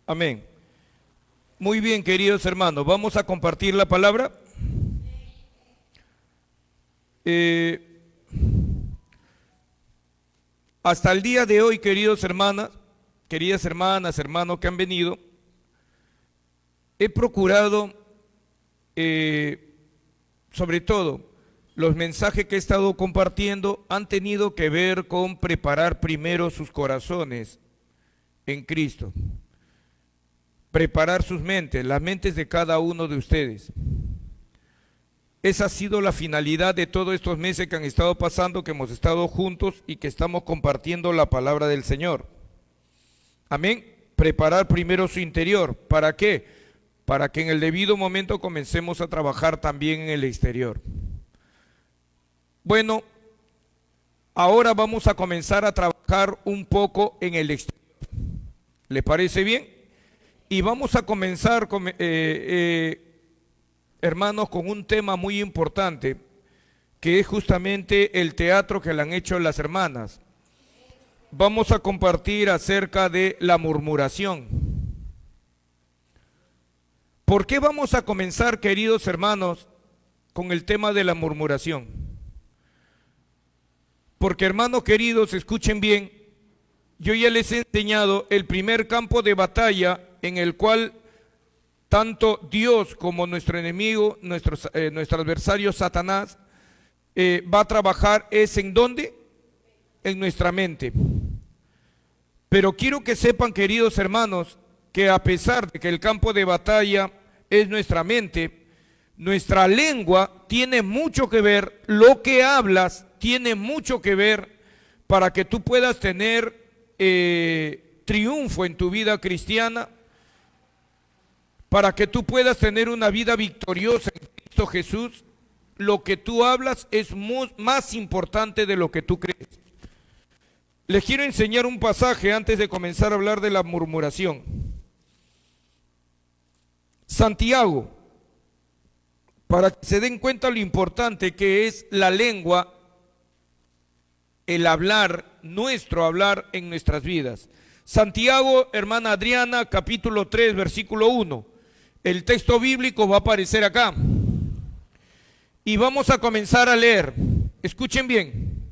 Amén. Muy bien, queridos hermanos, vamos a compartir la palabra. Hasta el día de hoy, queridas hermanas, hermanos que han venido, he procurado, sobre todo, los mensajes que he estado compartiendo han tenido que ver con preparar primero sus corazones en Cristo. Preparar sus mentes, las mentes de cada uno de ustedes. Esa ha sido la finalidad de todos estos meses que han estado pasando, que hemos estado juntos y que estamos compartiendo la palabra del Señor. Amén. Preparar primero su interior. ¿Para qué? Para que en el debido momento comencemos a trabajar también en el exterior. Bueno, ahora vamos a comenzar a trabajar un poco en el exterior. ¿Les parece bien? Y vamos a comenzar, hermanos, con un tema muy importante, que es justamente el teatro que le han hecho las hermanas. Vamos a compartir acerca de la murmuración. ¿Por qué vamos a comenzar, queridos hermanos, con el tema de la murmuración? Porque, hermanos queridos, escuchen bien, yo ya les he enseñado el primer campo de batalla en el cual tanto Dios como nuestro enemigo, nuestro adversario Satanás, va a trabajar es ¿en dónde? En nuestra mente. Pero quiero que sepan, queridos hermanos, que a pesar de que el campo de batalla es nuestra mente, nuestra lengua tiene mucho que ver, lo que hablas tiene mucho que ver para que tú puedas tener triunfo en tu vida cristiana, para que tú puedas tener una vida victoriosa en Cristo Jesús. Lo que tú hablas es más importante de lo que tú crees. Les quiero enseñar un pasaje antes de comenzar a hablar de la murmuración. Santiago, para que se den cuenta lo importante que es la lengua, el hablar, nuestro hablar en nuestras vidas. Santiago, hermana Adriana, capítulo 3, versículo 1. El texto bíblico va a aparecer acá. Y vamos a comenzar a leer. Escuchen bien.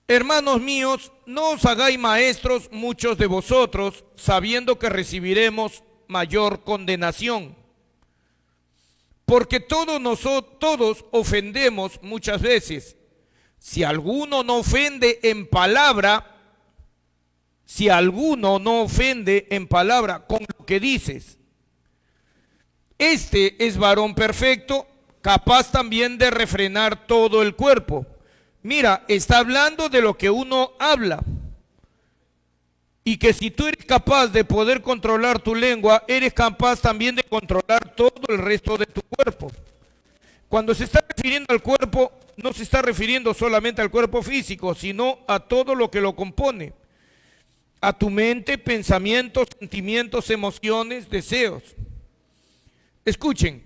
Hermanos míos, no os hagáis maestros muchos de vosotros, sabiendo que recibiremos mayor condenación. Porque todos ofendemos muchas veces. Si alguno no ofende en palabra, con lo que dices, este es varón perfecto, capaz también de refrenar todo el cuerpo. Mira, está hablando de lo que uno habla. Y que si tú eres capaz de poder controlar tu lengua, eres capaz también de controlar todo el resto de tu cuerpo. Cuando se está refiriendo al cuerpo, no se está refiriendo solamente al cuerpo físico, sino a todo lo que lo compone. A tu mente, pensamientos, sentimientos, emociones, deseos. Escuchen,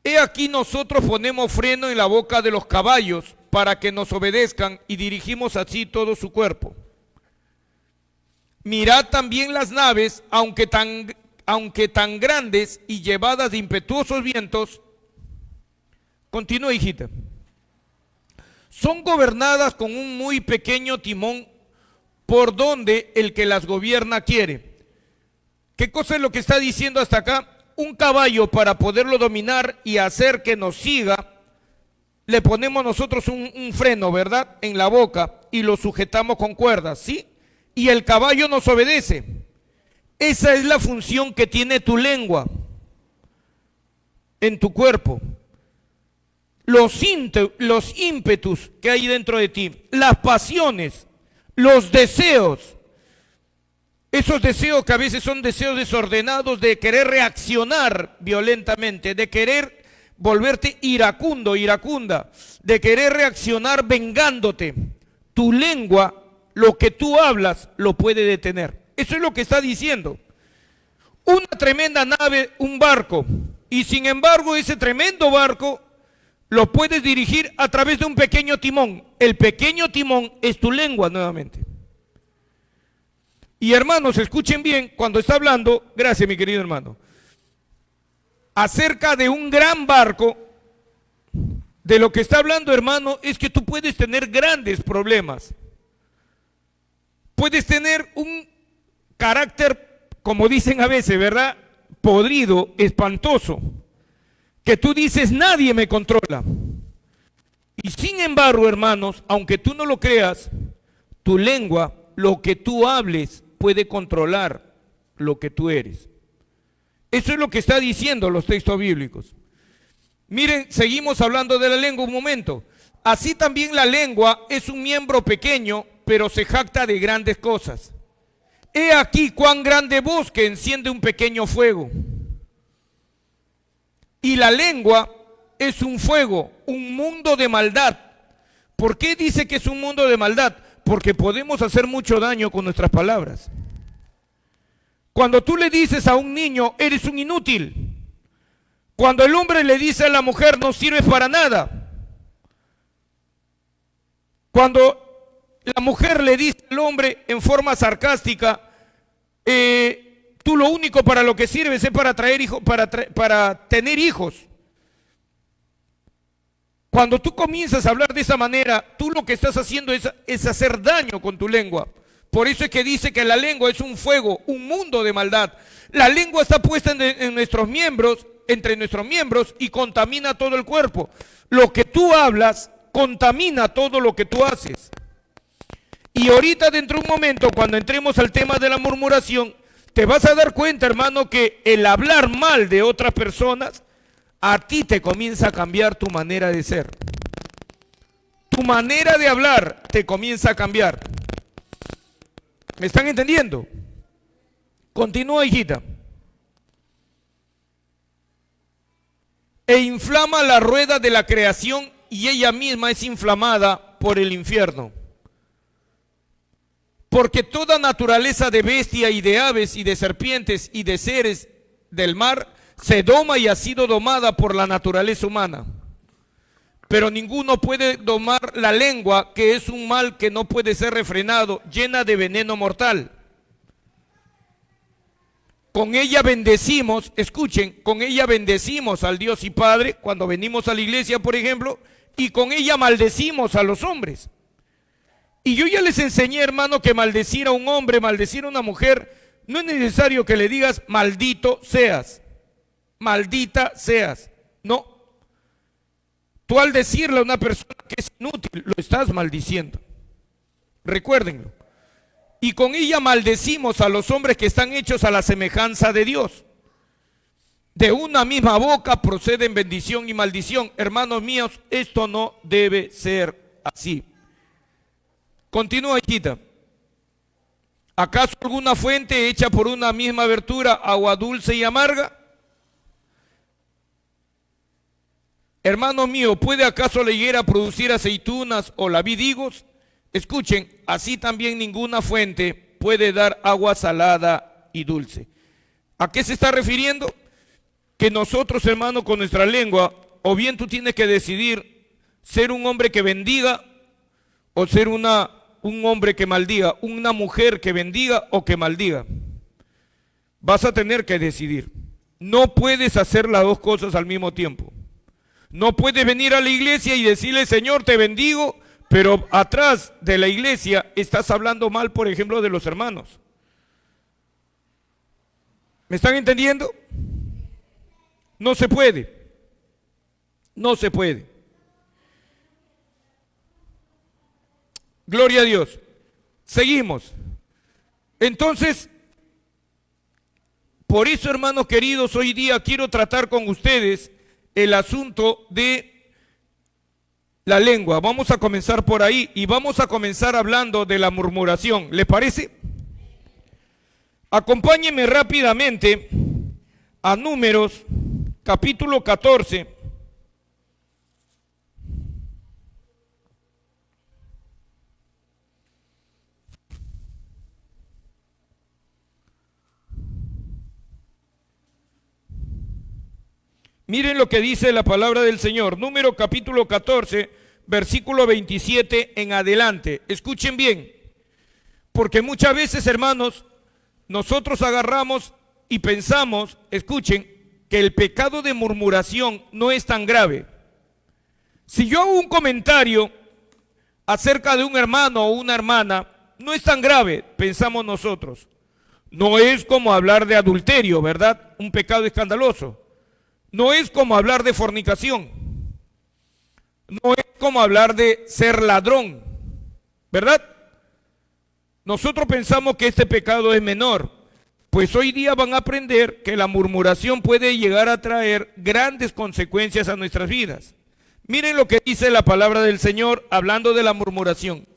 he aquí nosotros ponemos freno en la boca de los caballos para que nos obedezcan y dirigimos así todo su cuerpo. Mirad también las naves, aunque tan grandes y llevadas de impetuosos vientos, continúa, hijita, son gobernadas con un muy pequeño timón por donde el que las gobierna quiere. ¿Qué cosa es lo que está diciendo hasta acá? Un caballo, para poderlo dominar y hacer que nos siga, le ponemos nosotros un freno, ¿verdad?, en la boca y lo sujetamos con cuerdas, ¿sí? Y el caballo nos obedece. Esa es la función que tiene tu lengua en tu cuerpo. Los ímpetus que hay dentro de ti, las pasiones, los deseos, esos deseos que a veces son deseos desordenados de querer reaccionar violentamente, de querer volverte iracundo, iracunda, de querer reaccionar vengándote. Tu lengua, lo que tú hablas, lo puede detener. Eso es lo que está diciendo. Una tremenda nave, un barco, y sin embargo ese tremendo barco lo puedes dirigir a través de un pequeño timón. El pequeño timón es tu lengua nuevamente. Y hermanos, escuchen bien, cuando está hablando, gracias mi querido hermano, acerca de un gran barco, de lo que está hablando, hermano, es que tú puedes tener grandes problemas. Puedes tener un carácter, como dicen a veces, ¿verdad? Podrido, espantoso, que tú dices, nadie me controla. Y sin embargo, hermanos, aunque tú no lo creas, tu lengua, lo que tú hables, puede controlar lo que tú eres. Eso es lo que está diciendo los textos bíblicos. Miren, seguimos hablando de la lengua un momento. Así también la lengua es un miembro pequeño, pero se jacta de grandes cosas. He aquí cuán grande bosque enciende un pequeño fuego. Y la lengua es un fuego, un mundo de maldad. ¿Por qué dice que es un mundo de maldad? Porque podemos hacer mucho daño con nuestras palabras. Cuando tú le dices a un niño, eres un inútil. Cuando el hombre le dice a la mujer, no sirves para nada. Cuando la mujer le dice al hombre en forma sarcástica, tú lo único para lo que sirves es para traer hijos, para tener hijos. Cuando tú comienzas a hablar de esa manera, tú lo que estás haciendo es hacer daño con tu lengua. Por eso es que dice que la lengua es un fuego, un mundo de maldad. La lengua está puesta en nuestros miembros, entre nuestros miembros, y contamina todo el cuerpo. Lo que tú hablas contamina todo lo que tú haces. Y ahorita dentro de un momento, cuando entremos al tema de la murmuración, te vas a dar cuenta, hermano, que el hablar mal de otras personas, a ti te comienza a cambiar tu manera de ser. Tu manera de hablar te comienza a cambiar. ¿Me están entendiendo? Continúa, hijita. E inflama la rueda de la creación y ella misma es inflamada por el infierno. Porque toda naturaleza de bestia y de aves y de serpientes y de seres del mar se doma y ha sido domada por la naturaleza humana. Pero ninguno puede domar la lengua, que es un mal que no puede ser refrenado, llena de veneno mortal. Con ella bendecimos, escuchen, con ella bendecimos al Dios y Padre cuando venimos a la iglesia, por ejemplo, y con ella maldecimos a los hombres. Y yo ya les enseñé, hermano, que maldecir a un hombre, maldecir a una mujer, no es necesario que le digas maldito seas, maldita seas. No. Tú al decirle a una persona que es inútil, lo estás maldiciendo. Recuérdenlo. Y con ella maldecimos a los hombres que están hechos a la semejanza de Dios. De una misma boca proceden bendición y maldición. Hermanos míos, esto no debe ser así. Continúa, hijita. ¿Acaso alguna fuente hecha por una misma abertura, agua dulce y amarga? Hermano mío, ¿puede acaso la higuera producir aceitunas o la vid higos? Escuchen, así también ninguna fuente puede dar agua salada y dulce. ¿A qué se está refiriendo? Que nosotros, hermano, con nuestra lengua, o bien tú tienes que decidir ser un hombre que bendiga o ser un hombre que maldiga, una mujer que bendiga o que maldiga. Vas a tener que decidir. No puedes hacer las dos cosas al mismo tiempo. No puedes venir a la iglesia y decirle, Señor, te bendigo, pero atrás de la iglesia estás hablando mal, por ejemplo, de los hermanos. ¿Me están entendiendo? No se puede. No se puede. Gloria a Dios. Seguimos. Entonces, por eso, hermanos queridos, hoy día quiero tratar con ustedes el asunto de la lengua. Vamos a comenzar por ahí y vamos a comenzar hablando de la murmuración. ¿Les parece? Acompáñenme rápidamente a Números, capítulo 14. Miren lo que dice la palabra del Señor. Número capítulo 14, versículo 27 en adelante. Escuchen bien. Porque muchas veces, hermanos, nosotros agarramos y pensamos, escuchen, que el pecado de murmuración no es tan grave. Si yo hago un comentario acerca de un hermano o una hermana, no es tan grave, pensamos nosotros. No es como hablar de adulterio, ¿verdad? Un pecado escandaloso. No es como hablar de fornicación. No es como hablar de ser ladrón, ¿verdad? Nosotros pensamos que este pecado es menor, pues hoy día van a aprender que la murmuración puede llegar a traer grandes consecuencias a nuestras vidas. Miren lo que dice la palabra del Señor hablando de la murmuración.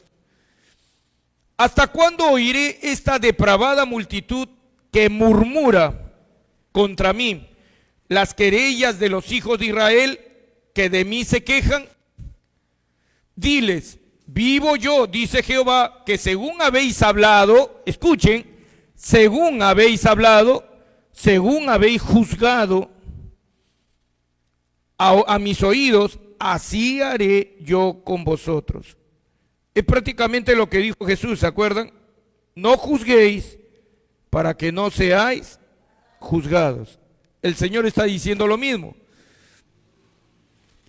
¿Hasta cuándo oiré esta depravada multitud que murmura contra mí? Las querellas de los hijos de Israel que de mí se quejan. Diles, vivo yo, dice Jehová, que según habéis hablado, escuchen, según habéis hablado, según habéis juzgado a mis oídos, así haré yo con vosotros. Es prácticamente lo que dijo Jesús, ¿se acuerdan? No juzguéis para que no seáis juzgados. El Señor está diciendo lo mismo.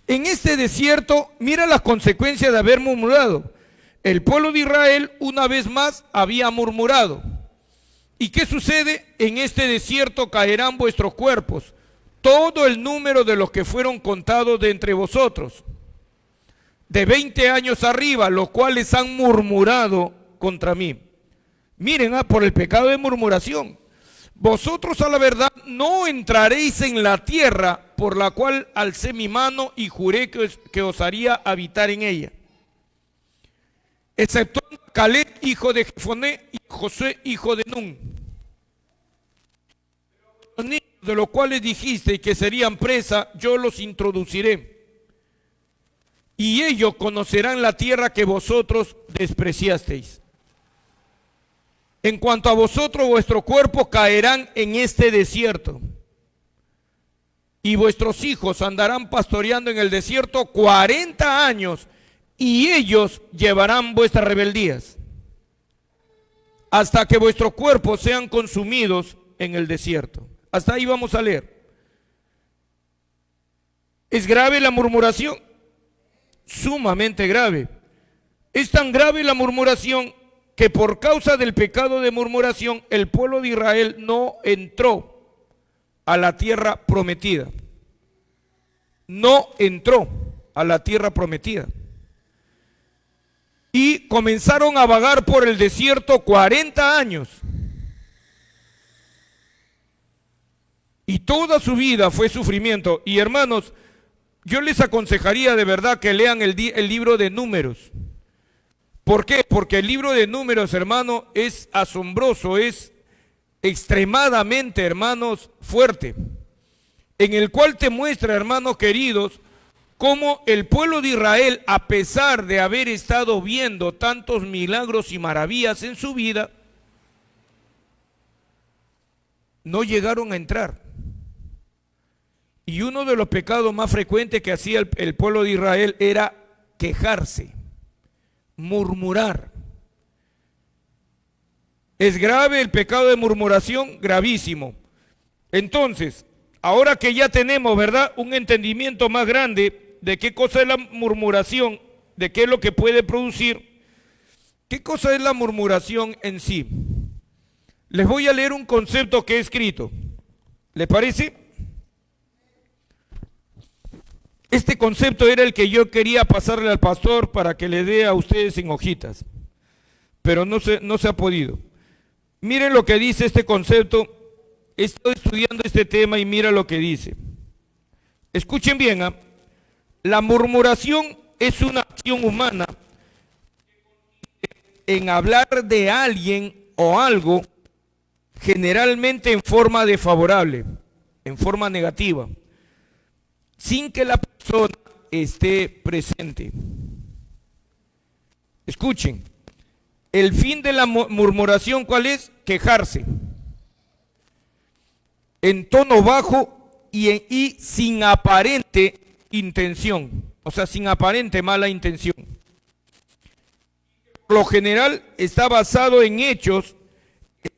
En este desierto, mira las consecuencias de haber murmurado. El pueblo de Israel una vez más había murmurado. ¿Y qué sucede? En este desierto caerán vuestros cuerpos, todo el número de los que fueron contados de entre vosotros, de 20 años arriba, los cuales han murmurado contra mí. Miren, por el pecado de murmuración. Vosotros a la verdad no entraréis en la tierra por la cual alcé mi mano y juré que os haría habitar en ella. Excepto Caleb, hijo de Jefoné, y Josué, hijo de Nun. Los niños de los cuales dijiste que serían presa, yo los introduciré. Y ellos conocerán la tierra que vosotros despreciasteis. En cuanto a vosotros, vuestro cuerpo caerán en este desierto. Y vuestros hijos andarán pastoreando en el desierto 40 años, y ellos llevarán vuestras rebeldías, hasta que vuestros cuerpos sean consumidos en el desierto. Hasta ahí vamos a leer. ¿Es grave la murmuración? Sumamente grave. Es tan grave la murmuración que por causa del pecado de murmuración el pueblo de Israel no entró a la tierra prometida. No entró a la tierra prometida. Y comenzaron a vagar por el desierto 40 años. Y toda su vida fue sufrimiento. Y hermanos, yo les aconsejaría de verdad que lean el libro de Números. ¿Por qué? Porque el libro de Números, hermano, es asombroso, es extremadamente, hermanos, fuerte. En el cual te muestra, hermanos queridos, cómo el pueblo de Israel, a pesar de haber estado viendo tantos milagros y maravillas en su vida, no llegaron a entrar. Y uno de los pecados más frecuentes que hacía el pueblo de Israel era quejarse, murmurar. ¿Es grave el pecado de murmuración? Gravísimo. Entonces, ahora que ya tenemos, ¿verdad?, un entendimiento más grande de qué cosa es la murmuración, de qué es lo que puede producir, ¿qué cosa es la murmuración en sí? Les voy a leer un concepto que he escrito. ¿Les parece? Este concepto era el que yo quería pasarle al pastor para que le dé a ustedes en hojitas, pero no se ha podido. Miren lo que dice este concepto. He estado estudiando este tema y mira lo que dice. Escuchen bien, la murmuración es una acción humana en hablar de alguien o algo, generalmente en forma desfavorable, en forma negativa, sin que la persona esté presente. Escuchen, el fin de la murmuración, ¿cuál es? Quejarse en tono bajo y sin aparente intención, o sea, sin aparente mala intención. lo general está basado en hechos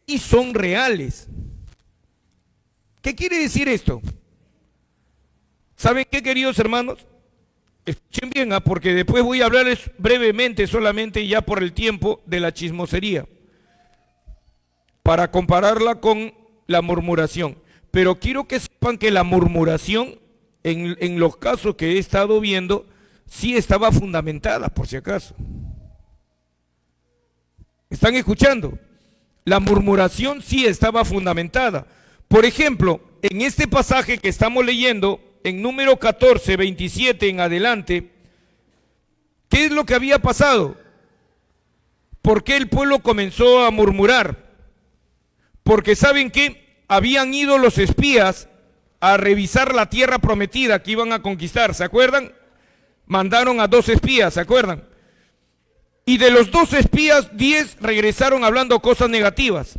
y son reales. ¿Qué quiere decir esto? ¿Saben qué, queridos hermanos? Escuchen bien, porque después voy a hablarles brevemente, solamente ya por el tiempo, de la chismosería, para compararla con la murmuración. Pero quiero que sepan que la murmuración, en los casos que he estado viendo, sí estaba fundamentada, por si acaso. ¿Están escuchando? La murmuración sí estaba fundamentada. Por ejemplo, en este pasaje que estamos leyendo, en número 14, 27 en adelante, ¿qué es lo que había pasado? ¿Por qué el pueblo comenzó a murmurar? Porque ¿saben qué? Habían ido los espías a revisar la tierra prometida que iban a conquistar, ¿se acuerdan? Mandaron a 2 espías, ¿se acuerdan? Y de los 2 espías, 10 regresaron hablando cosas negativas.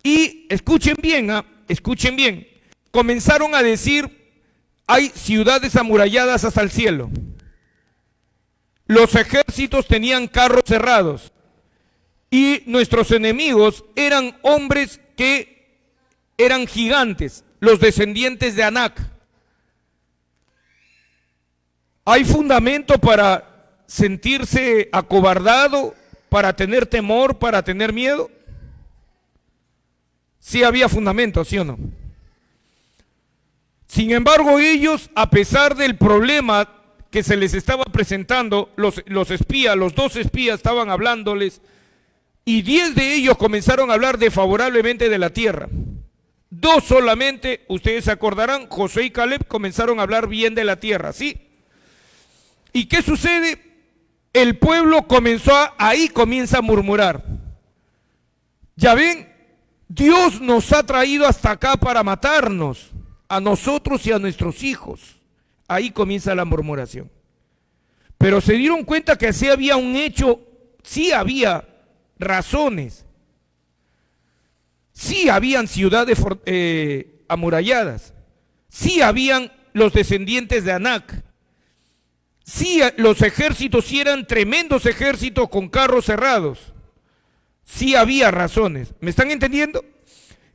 Y escuchen bien, escuchen bien, comenzaron a decir, hay ciudades amuralladas hasta el cielo. Los ejércitos tenían carros cerrados. Y nuestros enemigos eran hombres que eran gigantes, los descendientes de Anac. ¿Hay fundamento para sentirse acobardado, para tener temor, para tener miedo? Sí había fundamento, ¿sí o no? Sin embargo, ellos, a pesar del problema que se les estaba presentando, los espías, los 2 espías estaban hablándoles, y 10 de ellos comenzaron a hablar desfavorablemente de la tierra. 2 solamente, ustedes se acordarán, Josué y Caleb comenzaron a hablar bien de la tierra, ¿sí? ¿Y qué sucede? El pueblo ahí comienza a murmurar. Ya ven, Dios nos ha traído hasta acá para matarnos, a nosotros y a nuestros hijos. Ahí comienza la murmuración. Pero se dieron cuenta que así había un hecho, sí había razones, sí habían ciudades amuralladas, sí habían los descendientes de Anac, sí los ejércitos sí eran tremendos ejércitos con carros cerrados, sí había razones. ¿Me están entendiendo?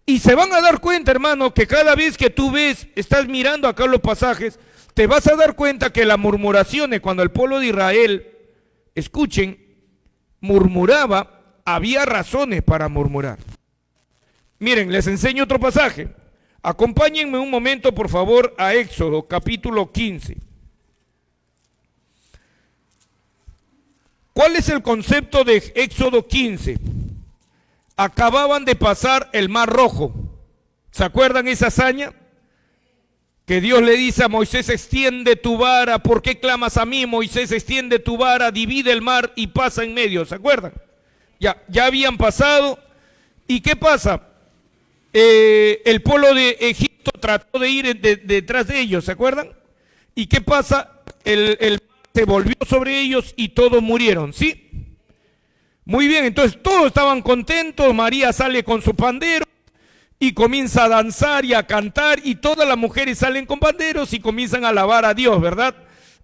Y se van a dar cuenta, hermano, que cada vez que tú estás mirando acá los pasajes, te vas a dar cuenta que las murmuraciones, cuando el pueblo de Israel, escuchen, murmuraba, había razones para murmurar. Miren, les enseño otro pasaje. Acompáñenme un momento, por favor, a Éxodo, capítulo 15. ¿Cuál es el concepto de Éxodo 15? Acababan de pasar el Mar Rojo. ¿Se acuerdan esa hazaña? Que Dios le dice a Moisés, extiende tu vara. ¿Por qué clamas a mí, Moisés? Extiende tu vara, divide el mar y pasa en medio. ¿Se acuerdan? Ya habían pasado. ¿Y qué pasa? El pueblo de Egipto trató de ir detrás de ellos. ¿Se acuerdan? ¿Y qué pasa? El mar se volvió sobre ellos y todos murieron. ¿Sí? Muy bien, entonces todos estaban contentos. María sale con su pandero y comienza a danzar y a cantar, y todas las mujeres salen con panderos y comienzan a alabar a Dios, ¿verdad?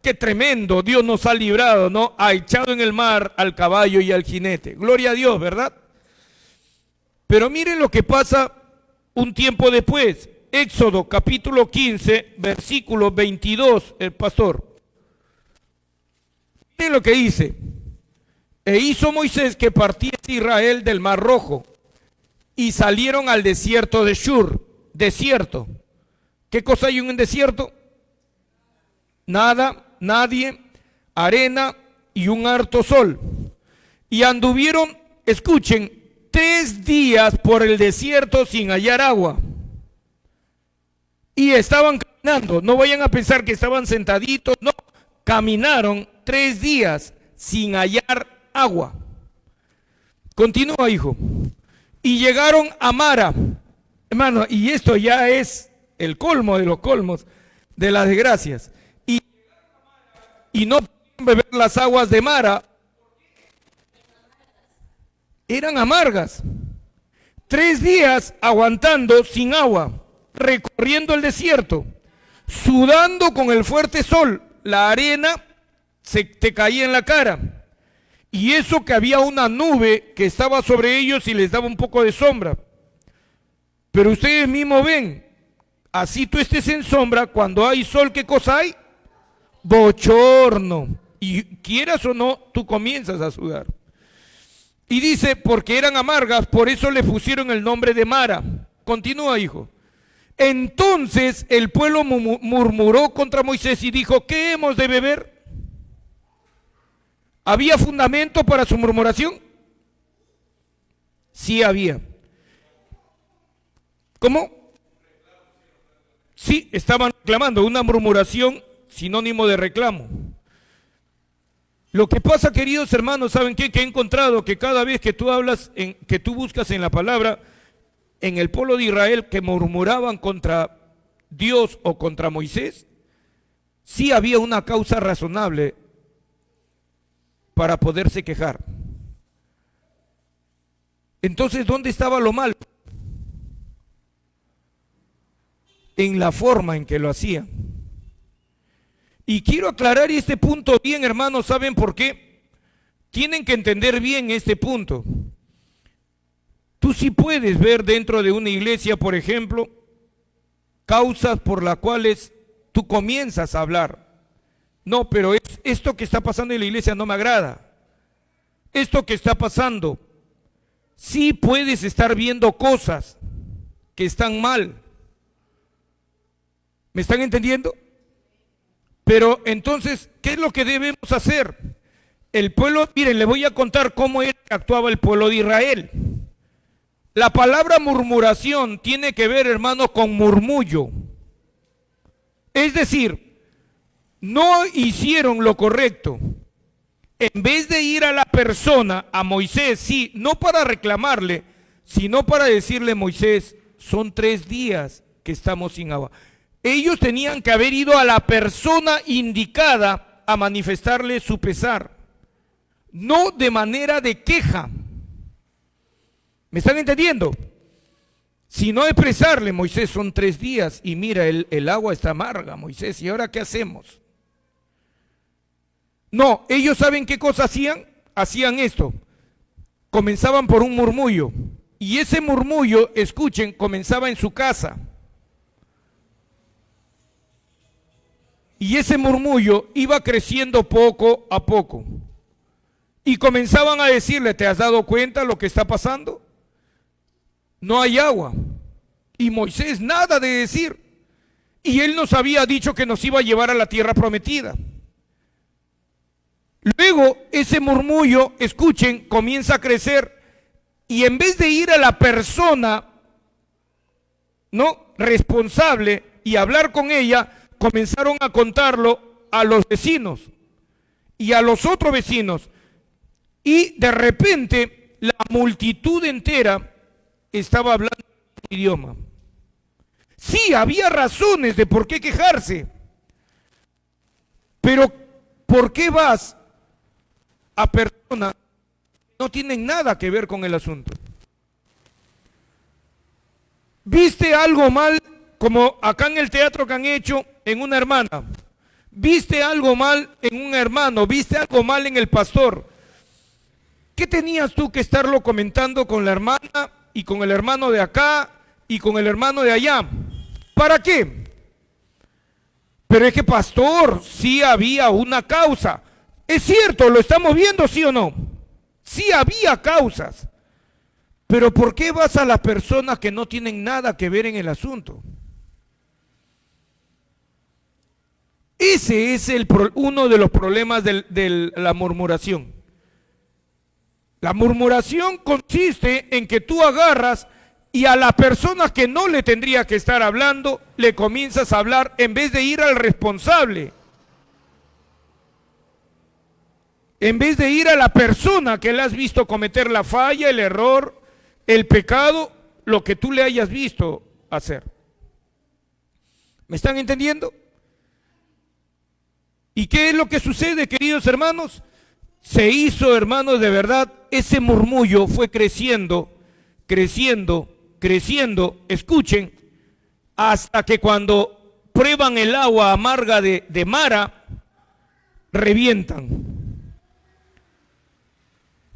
Qué tremendo, Dios nos ha librado, ¿no? Ha echado en el mar al caballo y al jinete. Gloria a Dios, ¿verdad? Pero miren lo que pasa un tiempo después. Éxodo capítulo 15, versículo 22, el pastor. Miren lo que dice. E hizo Moisés que partiese Israel del Mar Rojo, y salieron al desierto de Shur. Desierto. ¿Qué cosa hay en un desierto? Nada, nadie, arena y un harto sol. Y anduvieron, escuchen, 3 días por el desierto sin hallar agua. Y estaban caminando. No vayan a pensar que estaban sentaditos, no. Caminaron 3 días sin hallar agua. Continúa, hijo. Y llegaron a Mara. Hermano, y esto ya es el colmo de los colmos de las desgracias. Y no podían beber las aguas de Mara. Eran amargas. 3 días aguantando sin agua, recorriendo el desierto, sudando con el fuerte sol. La arena te caía en la cara. Y eso que había una nube que estaba sobre ellos y les daba un poco de sombra. Pero ustedes mismos ven, así tú estés en sombra, cuando hay sol, ¿qué cosa hay? Bochorno. Y quieras o no, tú comienzas a sudar. Y dice, porque eran amargas, por eso le pusieron el nombre de Mara. Continúa, hijo. Entonces el pueblo murmuró contra Moisés y dijo, ¿qué hemos de beber? ¿Había fundamento para su murmuración? Sí había. ¿Cómo? Sí, estaban reclamando, una murmuración, sinónimo de reclamo. Lo que pasa, queridos hermanos, ¿saben qué? Que he encontrado que cada vez que tú hablas, que tú buscas en la palabra, en el pueblo de Israel que murmuraban contra Dios o contra Moisés, sí había una causa razonable para poderse quejar. Entonces, ¿dónde estaba lo malo? En la forma en que lo hacían. Y quiero aclarar este punto bien, hermanos, ¿saben por qué? Tienen que entender bien este punto. Tú sí puedes ver dentro de una iglesia, por ejemplo, causas por las cuales tú comienzas a hablar. No, pero esto que está pasando en la iglesia no me agrada. Esto que está pasando, sí puedes estar viendo cosas que están mal. ¿Me están entendiendo? Pero entonces, ¿qué es lo que debemos hacer? El pueblo, miren, les voy a contar cómo actuaba el pueblo de Israel. La palabra murmuración tiene que ver, hermano, con murmullo. Es decir, no hicieron lo correcto. En vez de ir a la persona, a Moisés, sí, no para reclamarle, sino para decirle, Moisés, son 3 días que estamos sin agua. Ellos tenían que haber ido a la persona indicada a manifestarle su pesar, no de manera de queja. ¿Me están entendiendo? Si no expresarle, Moisés, son 3 días y mira, el agua está amarga, Moisés, ¿y ahora qué hacemos? No, ellos ¿saben qué cosa hacían? Hacían esto, comenzaban por un murmullo, y ese murmullo, escuchen, comenzaba en su casa. Y ese murmullo iba creciendo poco a poco. Y comenzaban a decirle, ¿te has dado cuenta lo que está pasando? No hay agua. Y Moisés nada de decir. Y él nos había dicho que nos iba a llevar a la tierra prometida. Luego ese murmullo, escuchen, comienza a crecer. Y en vez de ir a la persona, ¿no?, responsable y hablar con ella, comenzaron a contarlo a los vecinos y a los otros vecinos. Y de repente la multitud entera estaba hablando un idioma. Sí, había razones de por qué quejarse. Pero ¿por qué vas a personas que no tienen nada que ver con el asunto? ¿Viste algo mal, como acá en el teatro que han hecho en una hermana? ¿Viste algo mal en un hermano? ¿Viste algo mal en el pastor? ¿Qué tenías tú que estarlo comentando con la hermana y con el hermano de acá y con el hermano de allá? ¿Para qué? Pero es que, pastor, sí había una causa. Es cierto, lo estamos viendo, ¿sí o no? Sí había causas. Pero ¿por qué vas a las personas que no tienen nada que ver en el asunto? Ese es uno de los problemas de la murmuración. La murmuración consiste en que tú agarras y a la persona que no le tendría que estar hablando, le comienzas a hablar en vez de ir al responsable. En vez de ir a la persona que le has visto cometer la falla, el error, el pecado, lo que tú le hayas visto hacer. ¿Me están entendiendo? ¿Y qué es lo que sucede, queridos hermanos? Se hizo, hermanos, de verdad, ese murmullo fue creciendo, creciendo, creciendo, escuchen, hasta que cuando prueban el agua amarga de Mara, revientan.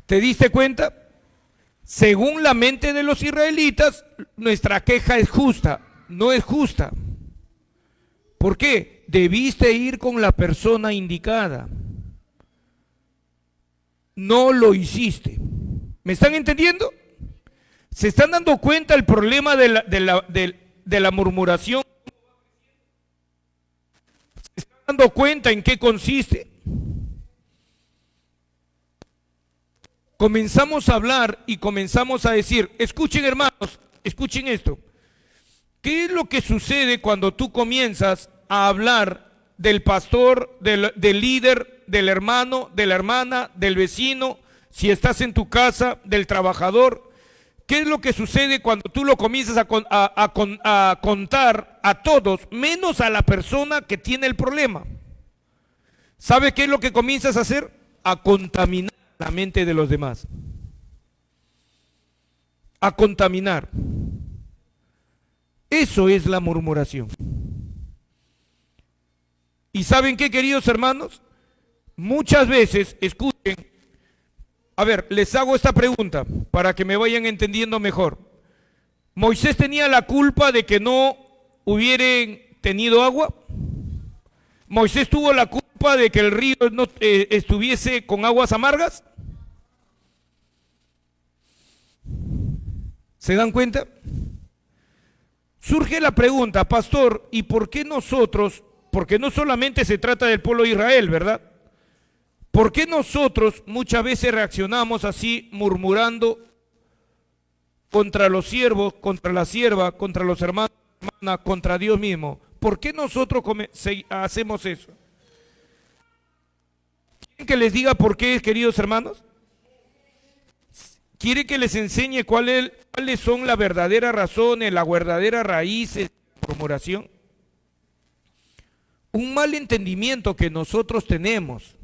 ¿Te diste cuenta? Según la mente de los israelitas, nuestra queja es justa. No es justa. ¿Por qué? Debiste ir con la persona indicada. No lo hiciste. ¿Me están entendiendo? ¿Se están dando cuenta el problema de la murmuración? ¿Se están dando cuenta en qué consiste? Comenzamos a hablar y comenzamos a decir, escuchen hermanos, escuchen esto. ¿Qué es lo que sucede cuando tú comienzas a hablar del pastor, del líder, del hermano, de la hermana, del vecino, si estás en tu casa, del trabajador? ¿Qué es lo que sucede cuando tú lo comienzas a contar a todos, menos a la persona que tiene el problema? ¿Sabe qué es lo que comienzas a hacer? A contaminar la mente de los demás. A contaminar. Eso es la murmuración. ¿Y saben qué, queridos hermanos? Muchas veces, escuchen, a ver, les hago esta pregunta para que me vayan entendiendo mejor. ¿Moisés tenía la culpa de que no hubieran tenido agua? ¿Moisés tuvo la culpa de que el río no estuviese con aguas amargas? ¿Se dan cuenta? Surge la pregunta, pastor, ¿y por qué nosotros, porque no solamente se trata del pueblo de Israel, ¿verdad? ¿Por qué nosotros muchas veces reaccionamos así, murmurando contra los siervos, contra la sierva, contra los hermanos, hermanas, contra Dios mismo? ¿Por qué nosotros hacemos eso? ¿Quieren que les diga por qué, queridos hermanos? ¿Quiere que les enseñe cuáles son las verdaderas razones, las verdaderas raíces de la murmuración? Un mal entendimiento que nosotros tenemos.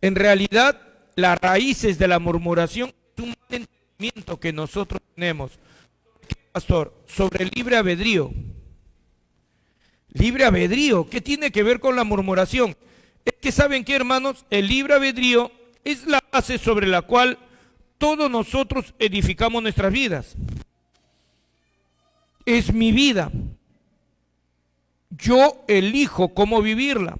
En realidad, las raíces de la murmuración es un mal entendimiento que nosotros tenemos. ¿Qué, pastor? Sobre el libre albedrío. Libre albedrío, ¿qué tiene que ver con la murmuración? Es que, ¿saben qué, hermanos? El libre albedrío es la base sobre la cual todos nosotros edificamos nuestras vidas. Es mi vida. Yo elijo cómo vivirla.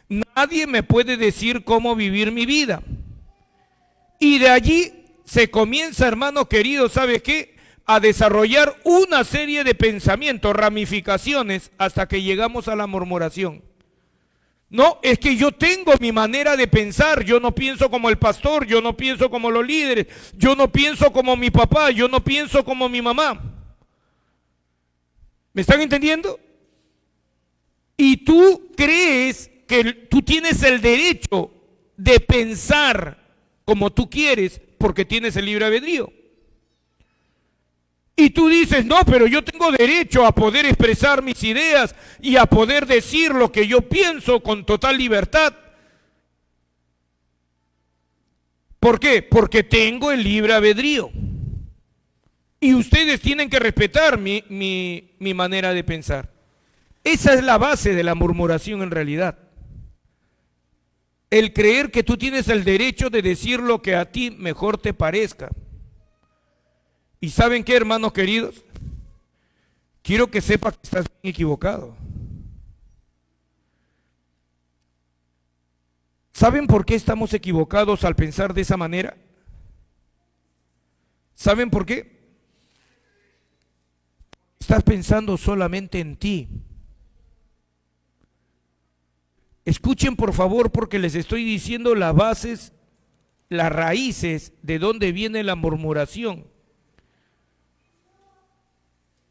Nadie me puede decir cómo vivir mi vida. Y de allí se comienza, hermano querido, ¿sabe qué? A desarrollar una serie de pensamientos, ramificaciones, hasta que llegamos a la murmuración. No, es que yo tengo mi manera de pensar, yo no pienso como el pastor, yo no pienso como los líderes, yo no pienso como mi papá, yo no pienso como mi mamá. ¿Me están entendiendo? Y tú crees que tú tienes el derecho de pensar como tú quieres porque tienes el libre albedrío. Y tú dices, no, pero yo tengo derecho a poder expresar mis ideas y a poder decir lo que yo pienso con total libertad. ¿Por qué? Porque tengo el libre albedrío. Y ustedes tienen que respetar mi manera de pensar. Esa es la base de la murmuración en realidad. El creer que tú tienes el derecho de decir lo que a ti mejor te parezca. ¿Y saben qué, hermanos queridos? Quiero que sepa que estás bien equivocado. ¿Saben por qué estamos equivocados al pensar de esa manera? ¿Saben por qué? Estás pensando solamente en ti. Escuchen por favor porque les estoy diciendo las bases, las raíces de dónde viene la murmuración.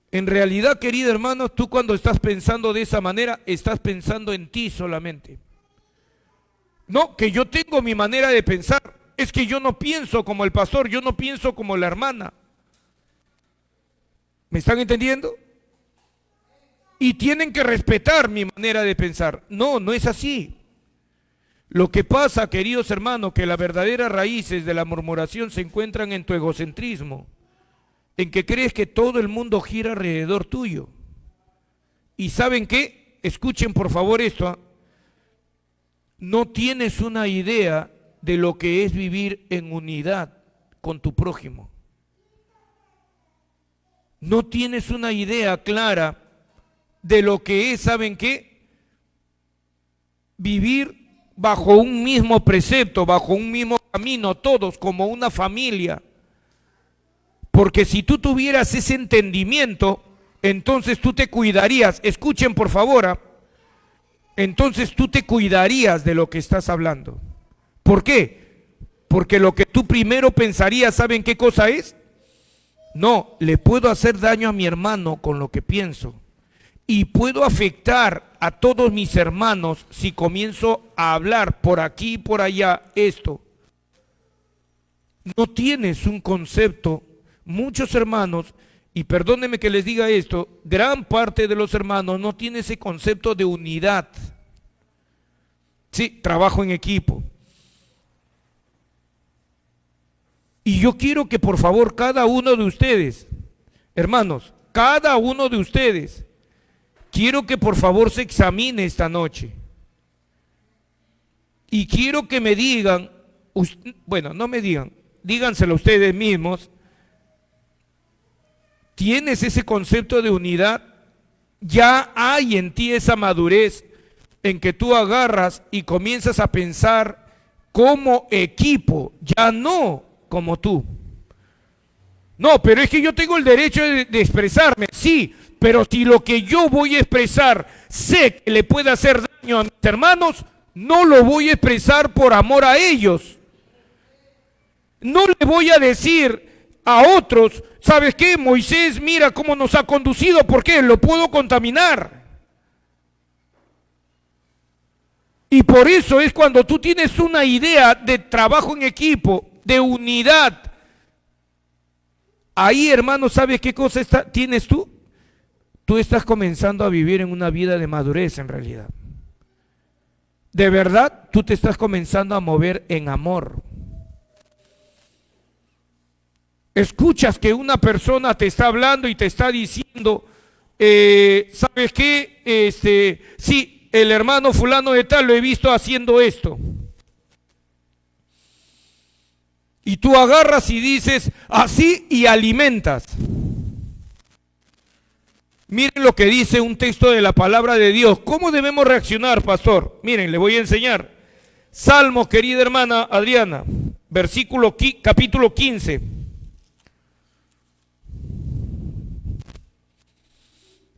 En realidad, querido hermano, tú cuando estás pensando de esa manera, estás pensando en ti solamente. No, que yo tengo mi manera de pensar, es que yo no pienso como el pastor, yo no pienso como la hermana. ¿Me están entendiendo? Y tienen que respetar mi manera de pensar. No, no es así. Lo que pasa, queridos hermanos, que las verdaderas raíces de la murmuración se encuentran en tu egocentrismo, en que crees que todo el mundo gira alrededor tuyo. ¿Y saben qué? Escuchen por favor esto. No tienes una idea de lo que es vivir en unidad con tu prójimo. No tienes una idea clara de lo que es, ¿saben qué? Vivir bajo un mismo precepto, bajo un mismo camino, todos como una familia. Porque si tú tuvieras ese entendimiento, entonces tú te cuidarías. Escuchen por favor, entonces tú te cuidarías de lo que estás hablando. ¿Por qué? Porque lo que tú primero pensarías, ¿saben qué cosa es? No, le puedo hacer daño a mi hermano con lo que pienso. Y puedo afectar a todos mis hermanos si comienzo a hablar por aquí y por allá esto. No tienes un concepto. Muchos hermanos, y perdónenme que les diga esto, gran parte de los hermanos no tiene ese concepto de unidad. Sí, trabajo en equipo. Y yo quiero que por favor cada uno de ustedes, hermanos, cada uno de ustedes, quiero que por favor se examine esta noche. Y quiero que me digan, bueno, no me digan, díganselo ustedes mismos. ¿Tienes ese concepto de unidad? Ya hay en ti esa madurez en que tú agarras y comienzas a pensar como equipo, ya no como tú. No, pero es que yo tengo el derecho de expresarme, sí, pero si lo que yo voy a expresar sé que le puede hacer daño a mis hermanos, no lo voy a expresar por amor a ellos. No le voy a decir a otros, ¿sabes qué? Moisés, mira cómo nos ha conducido, ¿por qué? Lo puedo contaminar. Y por eso es cuando tú tienes una idea de trabajo en equipo, de unidad. Ahí, hermano, ¿sabes qué cosa tienes tú? Tú estás comenzando a vivir en una vida de madurez en realidad. De verdad, tú te estás comenzando a mover en amor. Escuchas que una persona te está hablando y te está diciendo, ¿sabes qué? Sí, el hermano fulano de tal lo he visto haciendo esto. Y tú agarras y dices, así y alimentas. Miren lo que dice un texto de la palabra de Dios. ¿Cómo debemos reaccionar, pastor? Miren, le voy a enseñar. Salmos, querida hermana Adriana, capítulo 15.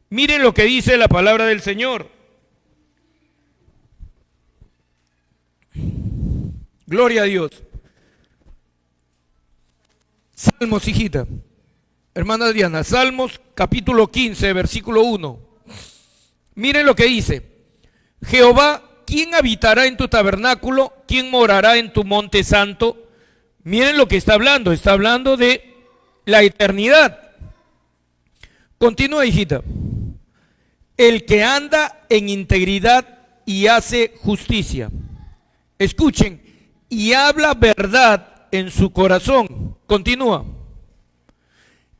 Miren lo que dice la palabra del Señor. Gloria a Dios. Salmos, hijita. Hermana Adriana, Salmos capítulo 15, versículo 1. Miren lo que dice. Jehová, ¿quién habitará en tu tabernáculo? ¿Quién morará en tu monte santo? Miren lo que está hablando de la eternidad. Continúa, hijita. El que anda en integridad y hace justicia. Escuchen, y habla verdad en su corazón. Continúa.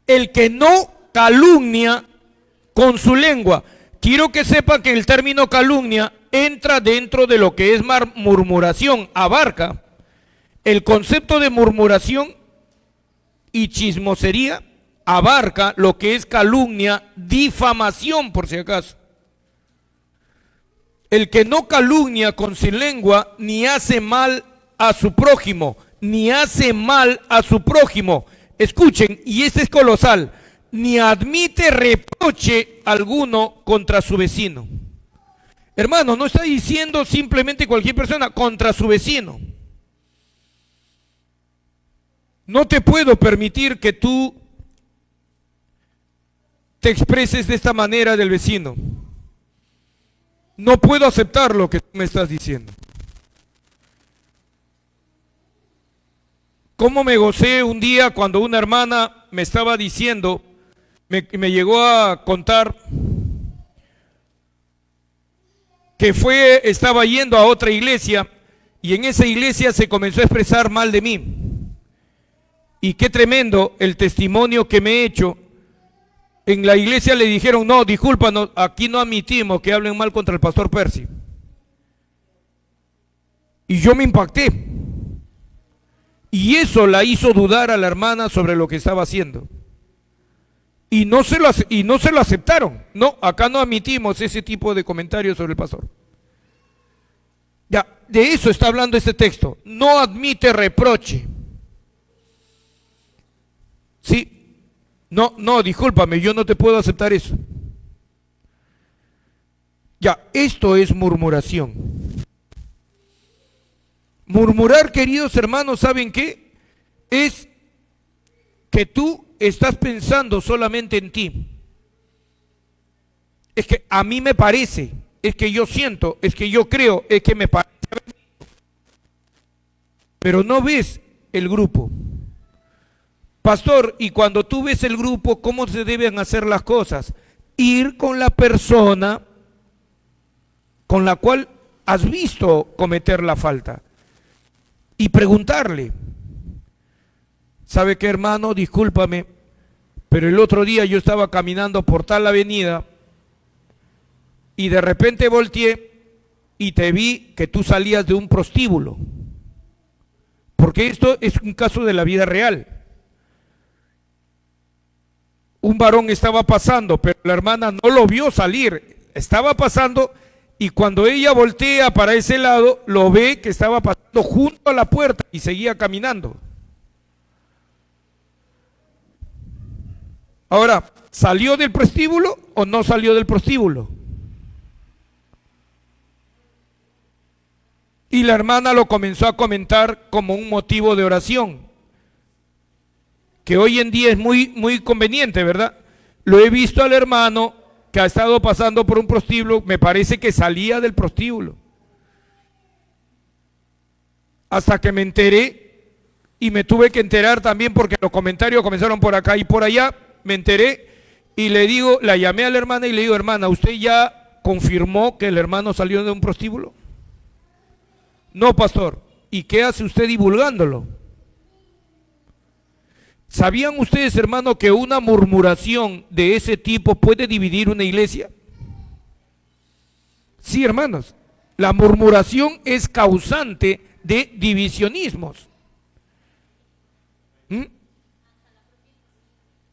El que no calumnia con su lengua. Quiero que sepan que el término calumnia entra dentro de lo que es murmuración, abarca el concepto de murmuración y chismosería, abarca lo que es calumnia, difamación, por si acaso. El que no calumnia con su lengua, ni hace mal a su prójimo, ni hace mal a su prójimo. Escuchen, y este es colosal, ni admite reproche alguno contra su vecino. Hermano, no está diciendo simplemente cualquier persona, contra su vecino. No te puedo permitir que tú te expreses de esta manera del vecino. No puedo aceptar lo que tú me estás diciendo. ¿Cómo me gocé un día cuando una hermana me estaba diciendo, me llegó a contar que estaba yendo a otra iglesia y en esa iglesia se comenzó a expresar mal de mí? Y qué tremendo el testimonio que me he hecho. En la iglesia le dijeron, no, discúlpanos, aquí no admitimos que hablen mal contra el pastor Percy. Y yo me impacté. Y eso la hizo dudar a la hermana sobre lo que estaba haciendo. Y no se lo aceptaron. No, acá no admitimos ese tipo de comentarios sobre el pastor. Ya, de eso está hablando este texto. No admite reproche. Sí, no, discúlpame, yo no te puedo aceptar eso. Ya, esto es murmuración. Murmurar, queridos hermanos, ¿saben qué? Es que tú estás pensando solamente en ti. Es que a mí me parece, es que yo siento, es que yo creo, es que me parece. Pero no ves el grupo. Pastor, y cuando tú ves el grupo, ¿cómo se deben hacer las cosas? Ir con la persona con la cual has visto cometer la falta y preguntarle, ¿sabe qué, hermano? Discúlpame, pero el otro día yo estaba caminando por tal avenida y de repente volteé y te vi que tú salías de un prostíbulo, porque esto es un caso de la vida real. Un varón estaba pasando, pero la hermana no lo vio salir, estaba pasando, y cuando ella voltea para ese lado, lo ve que estaba pasando junto a la puerta y seguía caminando. Ahora, ¿salió del prostíbulo o no salió del prostíbulo? Y la hermana lo comenzó a comentar como un motivo de oración, que hoy en día es muy conveniente, ¿verdad? Lo he visto al hermano que ha estado pasando por un prostíbulo, me parece que salía del prostíbulo. Hasta que me enteré, y me tuve que enterar también porque los comentarios comenzaron por acá y por allá, me enteré y le digo, la llamé a la hermana y le digo, hermana, ¿usted ya confirmó que el hermano salió de un prostíbulo? No, pastor. ¿Y qué hace usted divulgándolo? ¿Sabían ustedes, hermano, que una murmuración de ese tipo puede dividir una iglesia? Sí, hermanos, la murmuración es causante de divisionismos.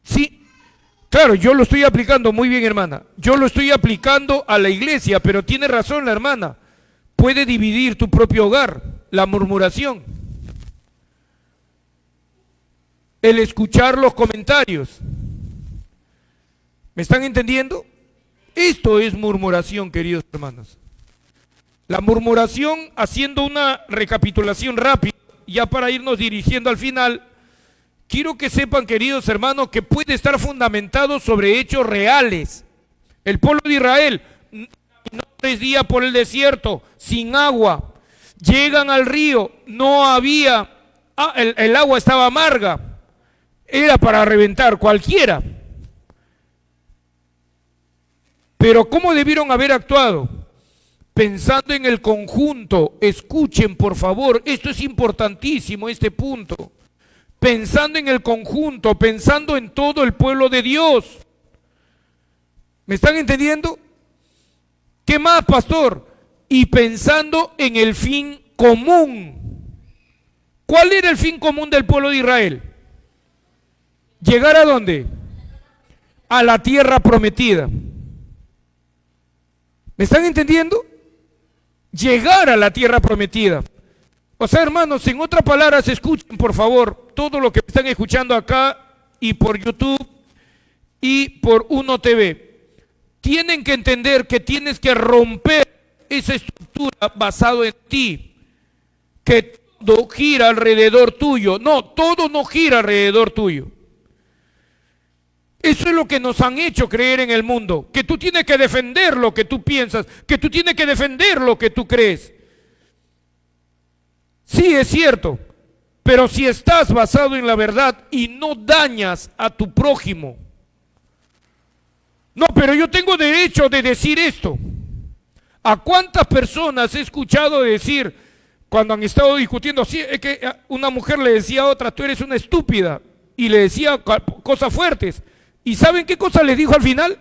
Sí, claro, yo lo estoy aplicando muy bien, hermana. Yo lo estoy aplicando a la iglesia, pero tiene razón la hermana. Puede dividir tu propio hogar, la murmuración. El escuchar los comentarios. ¿Me están entendiendo? Esto es murmuración, queridos hermanos. La murmuración, haciendo una recapitulación rápida, ya para irnos dirigiendo al final, quiero que sepan, queridos hermanos, que puede estar fundamentado sobre hechos reales. El pueblo de Israel caminó 3 días por el desierto, sin agua. Llegan al río, no había, el agua estaba amarga. Era para reventar cualquiera. Pero ¿cómo debieron haber actuado? Pensando en el conjunto. Escuchen, por favor, esto es importantísimo, este punto. Pensando en el conjunto, pensando en todo el pueblo de Dios. ¿Me están entendiendo? ¿Qué más, pastor? Y pensando en el fin común. ¿Cuál era el fin común del pueblo de Israel? ¿Llegar a dónde? A la tierra prometida. ¿Me están entendiendo? Llegar a la tierra prometida. O sea, hermanos, en otras palabras, escuchen por favor todo lo que están escuchando acá y por YouTube y por Uno TV. Tienen que entender que tienes que romper esa estructura basado en ti, que todo gira alrededor tuyo. No, todo no gira alrededor tuyo. Eso es lo que nos han hecho creer en el mundo, que tú tienes que defender lo que tú piensas, que tú tienes que defender lo que tú crees. Sí, es cierto, pero si estás basado en la verdad y no dañas a tu prójimo. No, pero yo tengo derecho de decir esto. ¿A cuántas personas he escuchado decir cuando han estado discutiendo? Sí, es que una mujer le decía a otra, tú eres una estúpida, y le decía cosas fuertes. ¿Y saben qué cosa les dijo al final?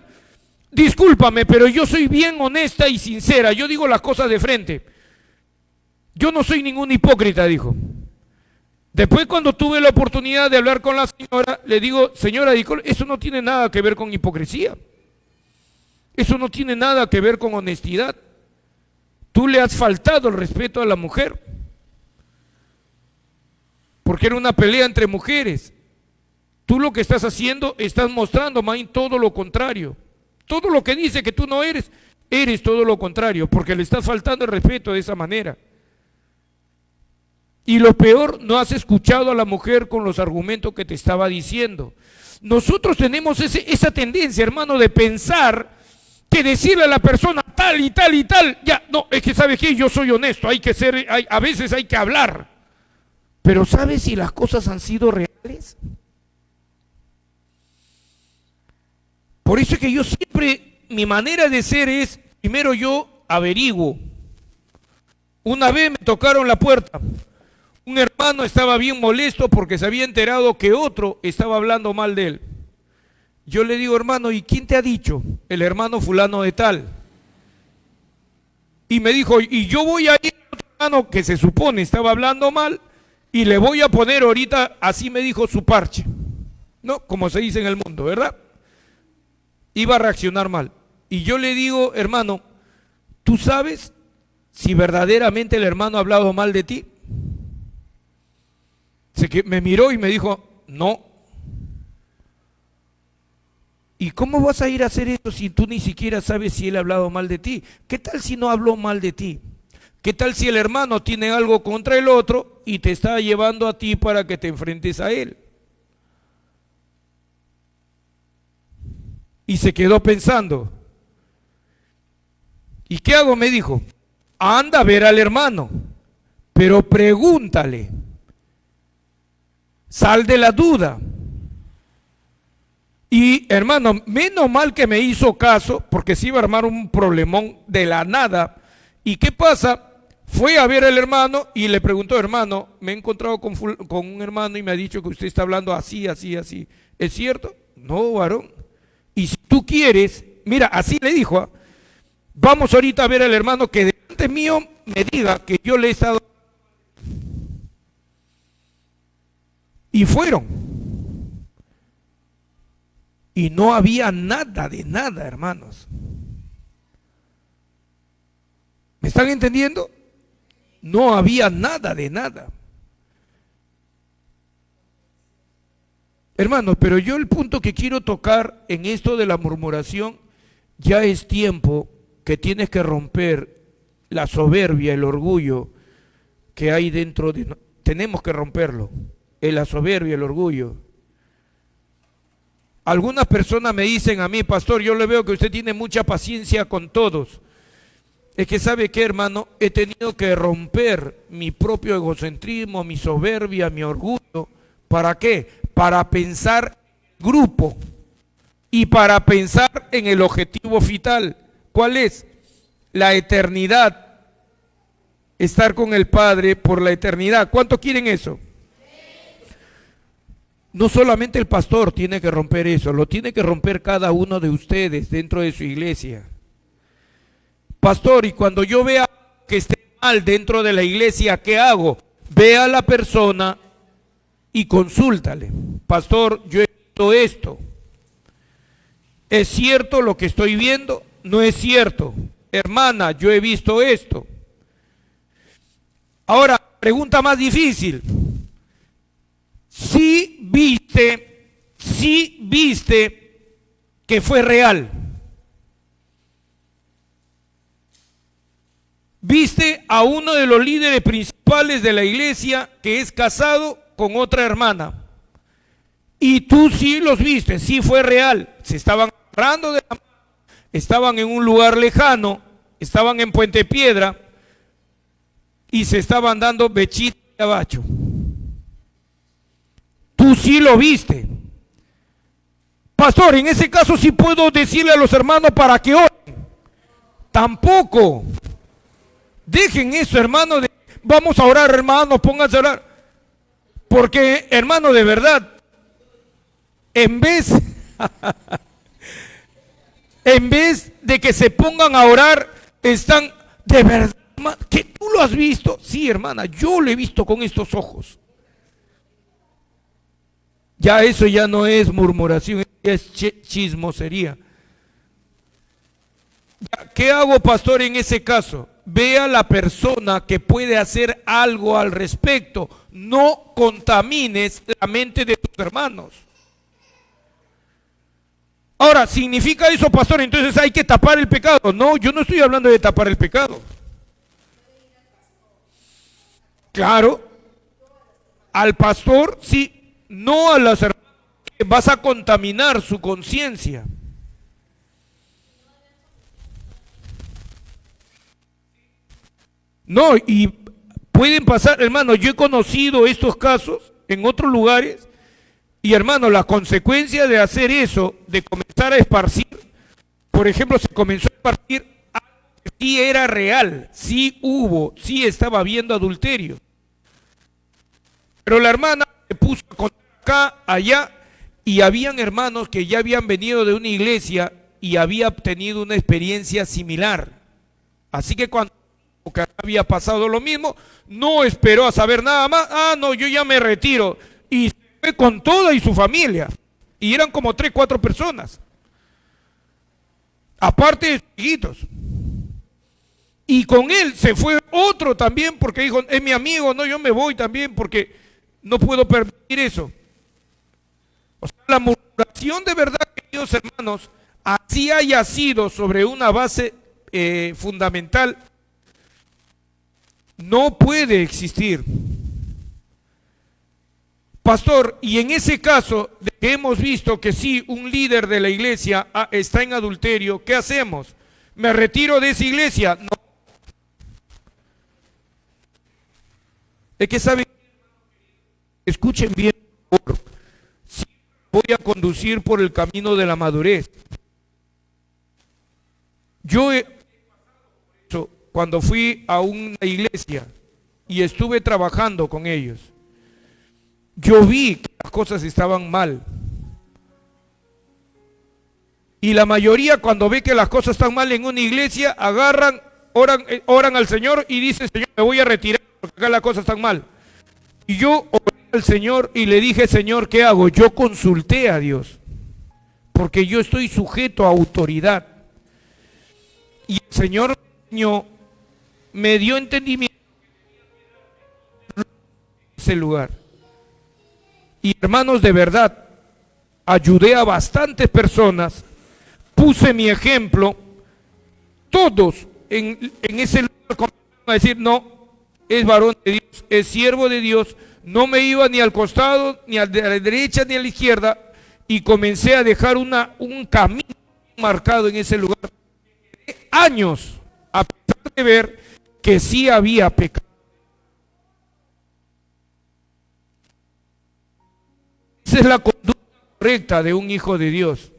Discúlpame, pero yo soy bien honesta y sincera, yo digo las cosas de frente. Yo no soy ningún hipócrita, dijo. Después, cuando tuve la oportunidad de hablar con la señora, le digo, señora, eso no tiene nada que ver con hipocresía. Eso no tiene nada que ver con honestidad. Tú le has faltado el respeto a la mujer. Porque era una pelea entre mujeres. Tú lo que estás haciendo, estás mostrando, Maín, todo lo contrario. Todo lo que dice que tú no eres, eres todo lo contrario, porque le estás faltando el respeto de esa manera. Y lo peor, no has escuchado a la mujer con los argumentos que te estaba diciendo. Nosotros tenemos esa tendencia, hermano, de pensar que decirle a la persona tal y tal y tal, ya, no, es que ¿sabes qué? Yo soy honesto, hay que ser, a veces hay que hablar. Pero ¿sabes si las cosas han sido reales? Por eso es que yo siempre, mi manera de ser es, primero yo averiguo. Una vez me tocaron la puerta. Un hermano estaba bien molesto porque se había enterado que otro estaba hablando mal de él. Yo le digo, hermano, ¿y quién te ha dicho? El hermano fulano de tal. Y me dijo, y yo voy a ir a otro hermano que se supone estaba hablando mal y le voy a poner ahorita, así me dijo, su parche. ¿No? Como se dice en el mundo, ¿verdad? Iba a reaccionar mal. Y yo le digo, hermano, ¿tú sabes si verdaderamente el hermano ha hablado mal de ti? Me miró y me dijo, no. ¿Y cómo vas a ir a hacer eso si tú ni siquiera sabes si él ha hablado mal de ti? ¿Qué tal si no habló mal de ti? ¿Qué tal si el hermano tiene algo contra el otro y te está llevando a ti para que te enfrentes a él? Y se quedó pensando. ¿Y qué hago? Me dijo, anda a ver al hermano, pero pregúntale. Sal de la duda. Y hermano, menos mal que me hizo caso, porque se iba a armar un problemón de la nada. ¿Y qué pasa? Fue a ver al hermano y le preguntó, hermano, me he encontrado con un hermano y me ha dicho que usted está hablando así, así, así. ¿Es cierto? No, varón. Y si tú quieres, mira, así le dijo, vamos ahorita a ver al hermano que delante mío me diga que yo le he estado... Y fueron. Y no había nada de nada, hermanos. ¿Me están entendiendo? No había nada de nada. Hermanos, pero yo el punto que quiero tocar en esto de la murmuración, ya es tiempo que tienes que romper la soberbia, el orgullo que hay dentro de... Tenemos que romperlo. La soberbia, el orgullo. Algunas personas me dicen a mí, pastor, yo le veo que usted tiene mucha paciencia con todos. Es que ¿sabe qué, hermano? He tenido que romper mi propio egocentrismo, mi soberbia, mi orgullo. ¿Para qué? Para pensar en grupo y para pensar en el objetivo vital. ¿Cuál es? La eternidad. Estar con el Padre por la eternidad. ¿Cuántos quieren eso? No solamente el pastor tiene que romper eso, lo tiene que romper cada uno de ustedes dentro de su iglesia. Pastor, y cuando yo vea que esté mal dentro de la iglesia, ¿qué hago? Ve a la persona y consúltale. Pastor, yo he visto esto. ¿Es cierto lo que estoy viendo? No es cierto. Hermana, yo he visto esto. Ahora, pregunta más difícil. Si viste que fue real. Viste a uno de los líderes principales de la iglesia que es casado con otra hermana. Y tú sí los viste, sí fue real. Se estaban agarrando de la mano, estaban en un lugar lejano, estaban en Puente Piedra y se estaban dando bechito y abacho. Tú sí lo viste. Pastor, en ese caso sí puedo decirle a los hermanos para que oren. Tampoco. Dejen eso, hermano. Vamos a orar, hermano, pónganse a orar. Porque, hermano, de verdad, en vez de que se pongan a orar, están de verdad, ¿que tú lo has visto? Sí, hermana, yo lo he visto con estos ojos. Ya eso ya no es murmuración, es chismosería. ¿Qué hago, pastor, en ese caso? Ve a la persona que puede hacer algo al respecto. No contamines la mente de tus hermanos. Ahora, ¿significa eso, pastor? Entonces hay que tapar el pecado. No, yo no estoy hablando de tapar el pecado. Claro, al pastor sí, no a las hermanas. Vas a contaminar su conciencia. No, y pueden pasar, hermano, yo he conocido estos casos en otros lugares y, hermano, la consecuencia de hacer eso, de comenzar a esparcir, por ejemplo, se comenzó a esparcir algo que sí era real, sí hubo, sí estaba habiendo adulterio. Pero la hermana se puso a contar acá, allá, y habían hermanos que ya habían venido de una iglesia y había tenido una experiencia similar. Así que cuando había pasado lo mismo, no esperó a saber nada más. Ah, no, yo ya me retiro. Y se fue con toda y su familia. Y eran como 3, 4 personas. Aparte de sus hijitos. Y con él se fue otro también porque dijo, es mi amigo, no, yo me voy también porque no puedo permitir eso. O sea, la murmuración de verdad, queridos hermanos, así haya sido sobre una base fundamental, no puede existir. Pastor, y en ese caso de que hemos visto que sí, un líder de la iglesia está en adulterio, ¿qué hacemos? ¿Me retiro de esa iglesia? No. Es que saben, escuchen bien, por favor. Sí, voy a conducir por el camino de la madurez. Yo cuando fui a una iglesia y estuve trabajando con ellos, yo vi que las cosas estaban mal. Y la mayoría cuando ve que las cosas están mal en una iglesia, agarran, oran al Señor y dicen, Señor, me voy a retirar porque acá las cosas están mal. Y yo oré al Señor y le dije, Señor, ¿qué hago? Yo consulté a Dios, porque yo estoy sujeto a autoridad. Y el Señor me dio entendimiento en ese lugar. Y hermanos, de verdad, ayudé a bastantes personas, puse mi ejemplo, todos en ese lugar comenzaron a decir, no, es varón de Dios, es siervo de Dios, no me iba ni al costado, ni a la derecha, ni a la izquierda, y comencé a dejar un camino marcado en ese lugar. Años, a pesar de ver que sí había pecado. Esa es la conducta correcta de un hijo de Dios.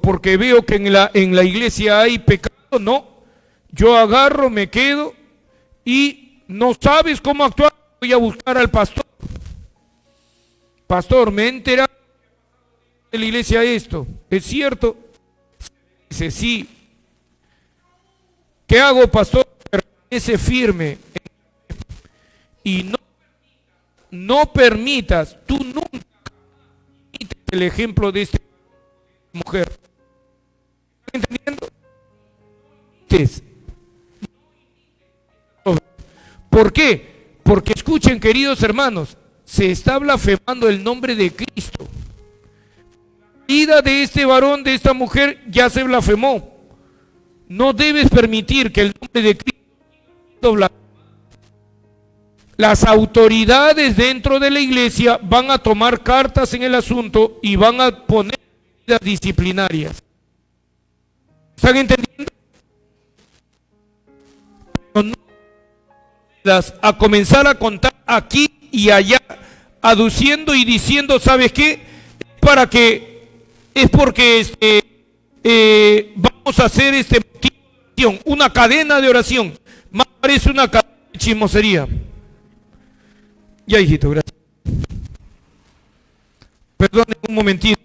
Porque veo que en la iglesia hay pecado, no. Yo agarro, me quedo y no sabes cómo actuar, voy a buscar al pastor. Pastor, me he enterado de la iglesia esto, ¿es cierto? Dice, sí. ¿Qué hago, pastor? Permanece firme y no permitas, tú nunca permites el ejemplo de esta mujer. ¿Están entendiendo? ¿Por qué? Porque escuchen, queridos hermanos, se está blasfemando el nombre de Cristo. La vida de este varón, de esta mujer, ya se blasfemó. No debes permitir que el nombre de Cristo blasfeme. Las autoridades dentro de la iglesia van a tomar cartas en el asunto y van a poner medidas disciplinarias. ¿Están entendiendo? Pero no a comenzar a contar aquí y allá, aduciendo y diciendo, ¿sabes qué? Para que es porque vamos a hacer una cadena de oración. Más parece una cadena de chismosería. Ya, hijito, gracias. Perdone un momentito.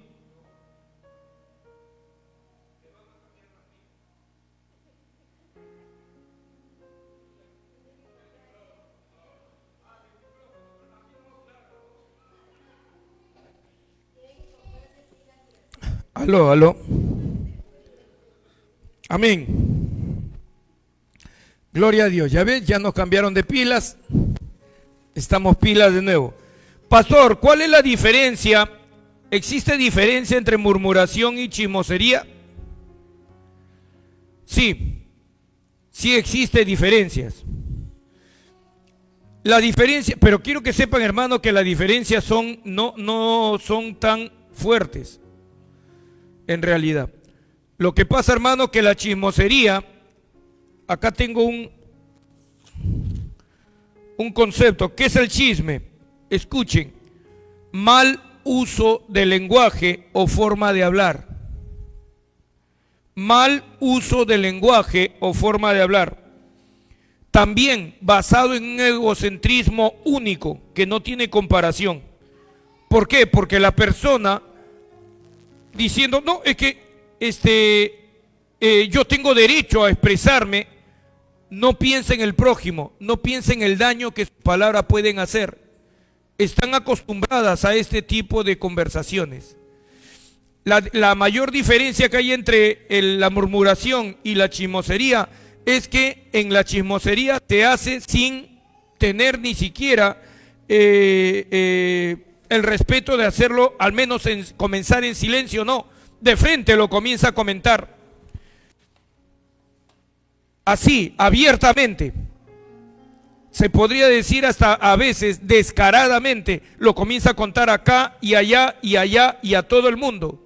Aló, aló. Amén. Gloria a Dios. Ya ves, ya nos cambiaron de pilas. Estamos pilas de nuevo. Pastor, ¿cuál es la diferencia? ¿Existe diferencia entre murmuración y chismosería? Sí, sí existe diferencias. La diferencia, pero quiero que sepan, hermano, que las diferencias son, no son tan fuertes, en realidad. Lo que pasa, hermano, que la chismosería, acá tengo un concepto. ¿Qué es el chisme? Escuchen, mal uso del lenguaje o forma de hablar. Mal uso del lenguaje o forma de hablar. También basado en un egocentrismo único que no tiene comparación. ¿Por qué? Porque la persona diciendo, no, es que yo tengo derecho a expresarme, no piensa en el prójimo, no piensa en el daño que sus palabras pueden hacer. Están acostumbradas a este tipo de conversaciones. La mayor diferencia que hay entre la murmuración y la chismosería es que en la chismosería te hace sin tener ni siquiera el respeto de hacerlo, al menos comenzar en silencio, no, de frente lo comienza a comentar. Así, abiertamente, se podría decir hasta a veces descaradamente, lo comienza a contar acá y allá y allá y a todo el mundo.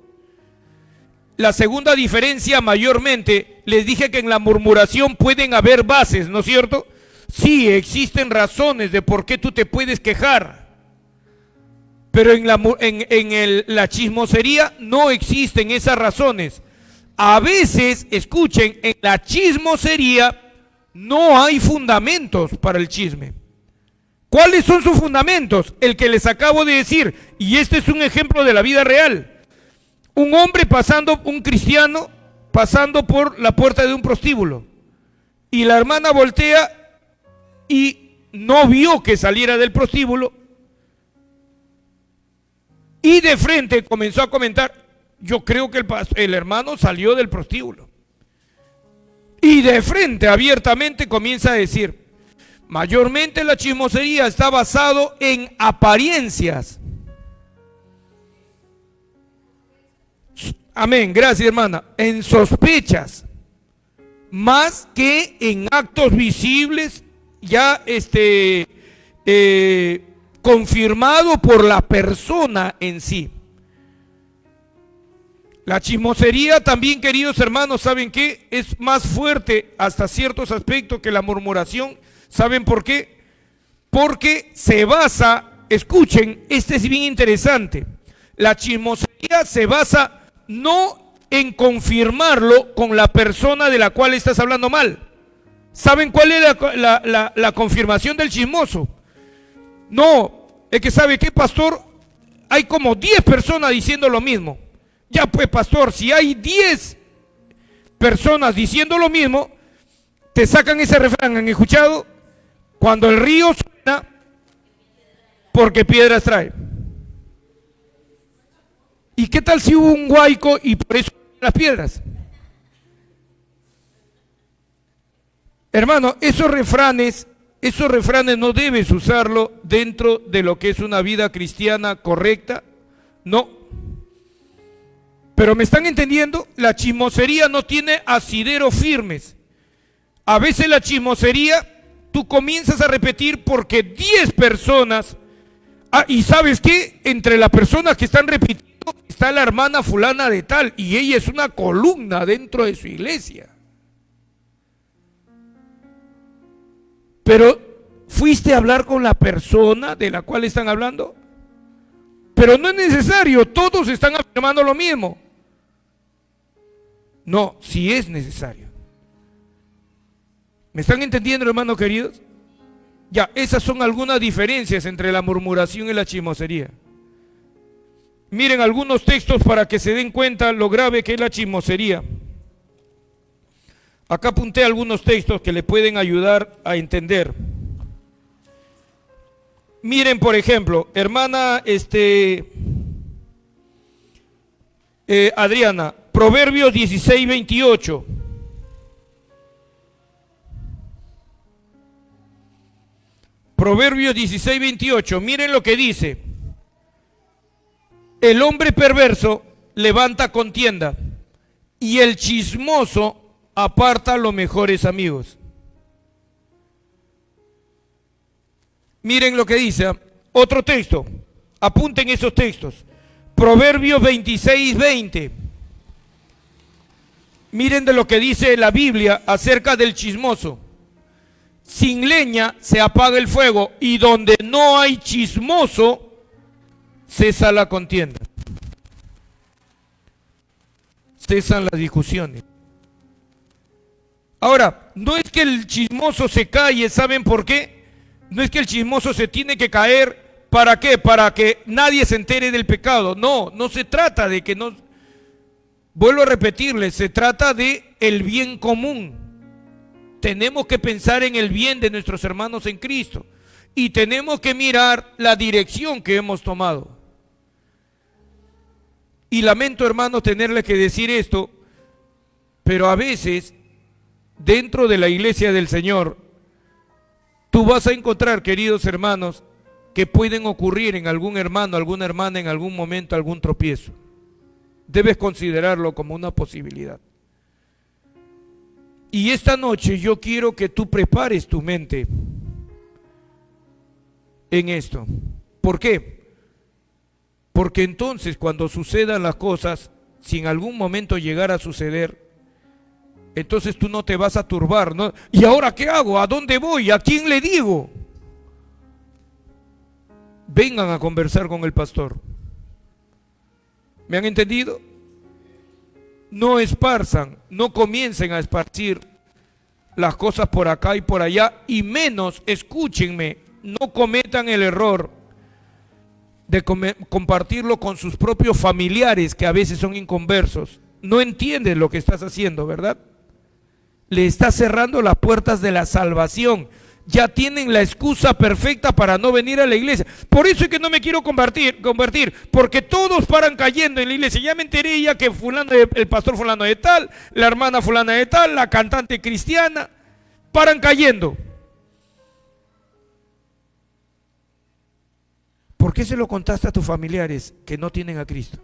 La segunda diferencia mayormente, les dije que en la murmuración pueden haber bases, ¿no es cierto? Sí, existen razones de por qué tú te puedes quejar, pero en la chismosería no existen esas razones. A veces, escuchen, en la chismosería no hay fundamentos para el chisme. ¿Cuáles son sus fundamentos? El que les acabo de decir, y este es un ejemplo de la vida real. Un hombre un cristiano, pasando por la puerta de un prostíbulo, y la hermana voltea y no vio que saliera del prostíbulo, y de frente comenzó a comentar, yo creo que el hermano salió del prostíbulo. Y de frente, abiertamente, comienza a decir, mayormente la chismosería está basado en apariencias. Amén, gracias hermana. En sospechas, más que en actos visibles, ya confirmado por la persona en sí. La chismosería también, queridos hermanos, ¿saben qué? Es más fuerte hasta ciertos aspectos que la murmuración. ¿Saben por qué? Porque se basa, escuchen, este es bien interesante. La chismosería se basa no en confirmarlo con la persona de la cual estás hablando mal. ¿Saben cuál es la confirmación del chismoso? No, es que ¿sabe qué, pastor? Hay como 10 personas diciendo lo mismo. Ya pues, pastor, si hay 10 personas diciendo lo mismo, te sacan ese refrán, ¿han escuchado? Cuando el río suena, porque piedras trae. ¿Y qué tal si hubo un huaico y por eso las piedras? Hermano, esos refranes no debes usarlo dentro de lo que es una vida cristiana correcta, no. Pero ¿me están entendiendo? La chismosería no tiene asideros firmes. A veces la chismosería, tú comienzas a repetir porque 10 personas, y ¿sabes qué? Entre las personas que están repitiendo está la hermana fulana de tal, y ella es una columna dentro de su iglesia. Pero, ¿fuiste a hablar con la persona de la cual están hablando? Pero no es necesario, todos están afirmando lo mismo. No, sí es necesario. ¿Me están entendiendo, hermanos queridos? Ya, esas son algunas diferencias entre la murmuración y la chismosería. Miren algunos textos para que se den cuenta lo grave que es la chismosería. Acá apunté algunos textos que le pueden ayudar a entender. Miren, por ejemplo, hermana, Adriana, Proverbios 16, 28. Proverbios 16, 28. Miren lo que dice. El hombre perverso levanta contienda y el chismoso aparta a los mejores amigos. Miren lo que dice. Otro texto. Apunten esos textos. Proverbios 26, 20. Miren de lo que dice la Biblia acerca del chismoso. Sin leña se apaga el fuego y donde no hay chismoso cesa la contienda. Cesan las discusiones. Ahora, no es que el chismoso se calle, ¿saben por qué? No es que el chismoso se tiene que caer, ¿para qué? Para que nadie se entere del pecado. No, no se trata de que no... Vuelvo a repetirles, se trata de el bien común. Tenemos que pensar en el bien de nuestros hermanos en Cristo y tenemos que mirar la dirección que hemos tomado. Y lamento, hermanos, tenerles que decir esto, pero a veces dentro de la iglesia del Señor tú vas a encontrar, queridos hermanos, que pueden ocurrir en algún hermano, alguna hermana, en algún momento, algún tropiezo. Debes considerarlo como una posibilidad. Y esta noche yo quiero que tú prepares tu mente en esto. ¿Por qué? Porque entonces cuando sucedan las cosas, si en algún momento llegara a suceder, entonces tú no te vas a turbar, ¿no? ¿Y ahora qué hago? ¿A dónde voy? ¿A quién le digo? Vengan a conversar con el pastor. ¿Me han entendido? No esparzan, no comiencen a esparcir las cosas por acá y por allá, y menos, escúchenme, no cometan el error de compartirlo con sus propios familiares que a veces son inconversos. No entienden lo que estás haciendo, ¿verdad? Le estás cerrando las puertas de la salvación. Ya tienen la excusa perfecta para no venir a la iglesia. Por eso es que no me quiero convertir, porque todos paran cayendo en la iglesia. Ya me enteré ya que el pastor fulano de tal, la hermana fulana de tal, la cantante cristiana, paran cayendo. ¿Por qué se lo contaste a tus familiares que no tienen a Cristo?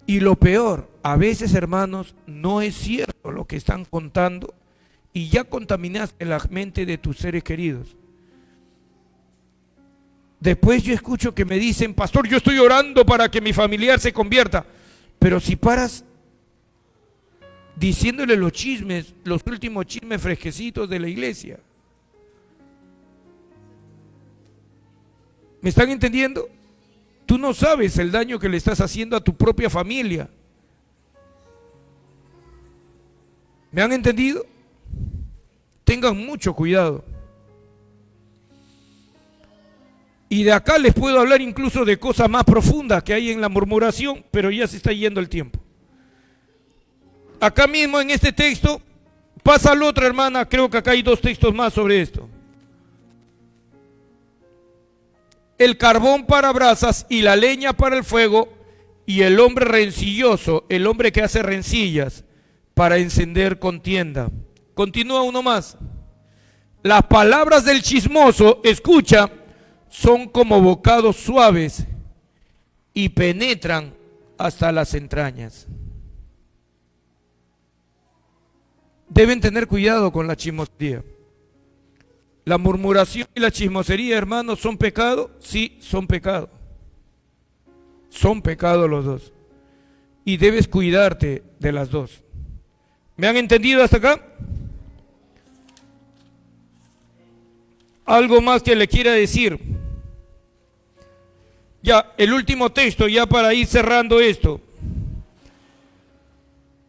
Y lo peor, a veces, hermanos, no es cierto lo que están contando y ya contaminaste la mente de tus seres queridos. Después yo escucho que me dicen, pastor, yo estoy orando para que mi familiar se convierta. Pero si paras diciéndole los chismes, los últimos chismes fresquecitos de la iglesia. ¿Me están entendiendo? Tú no sabes el daño que le estás haciendo a tu propia familia. ¿Me han entendido? Tengan mucho cuidado. Y de acá les puedo hablar incluso de cosas más profundas que hay en la murmuración, pero ya se está yendo el tiempo. Acá mismo en este texto, pasa al otro, hermana, creo que acá hay 2 textos más sobre esto. El carbón para brasas y la leña para el fuego, y el hombre rencilloso, el hombre que hace rencillas, para encender contienda. Continúa uno más. Las palabras del chismoso, escucha, son como bocados suaves y penetran hasta las entrañas. Deben tener cuidado con la chismosería. La murmuración y la chismosería, hermanos, ¿son pecado? Sí, son pecado. Son pecados los dos. Y debes cuidarte de las dos. ¿Me han entendido hasta acá? Algo más que le quiera decir. Ya, el último texto, ya para ir cerrando esto.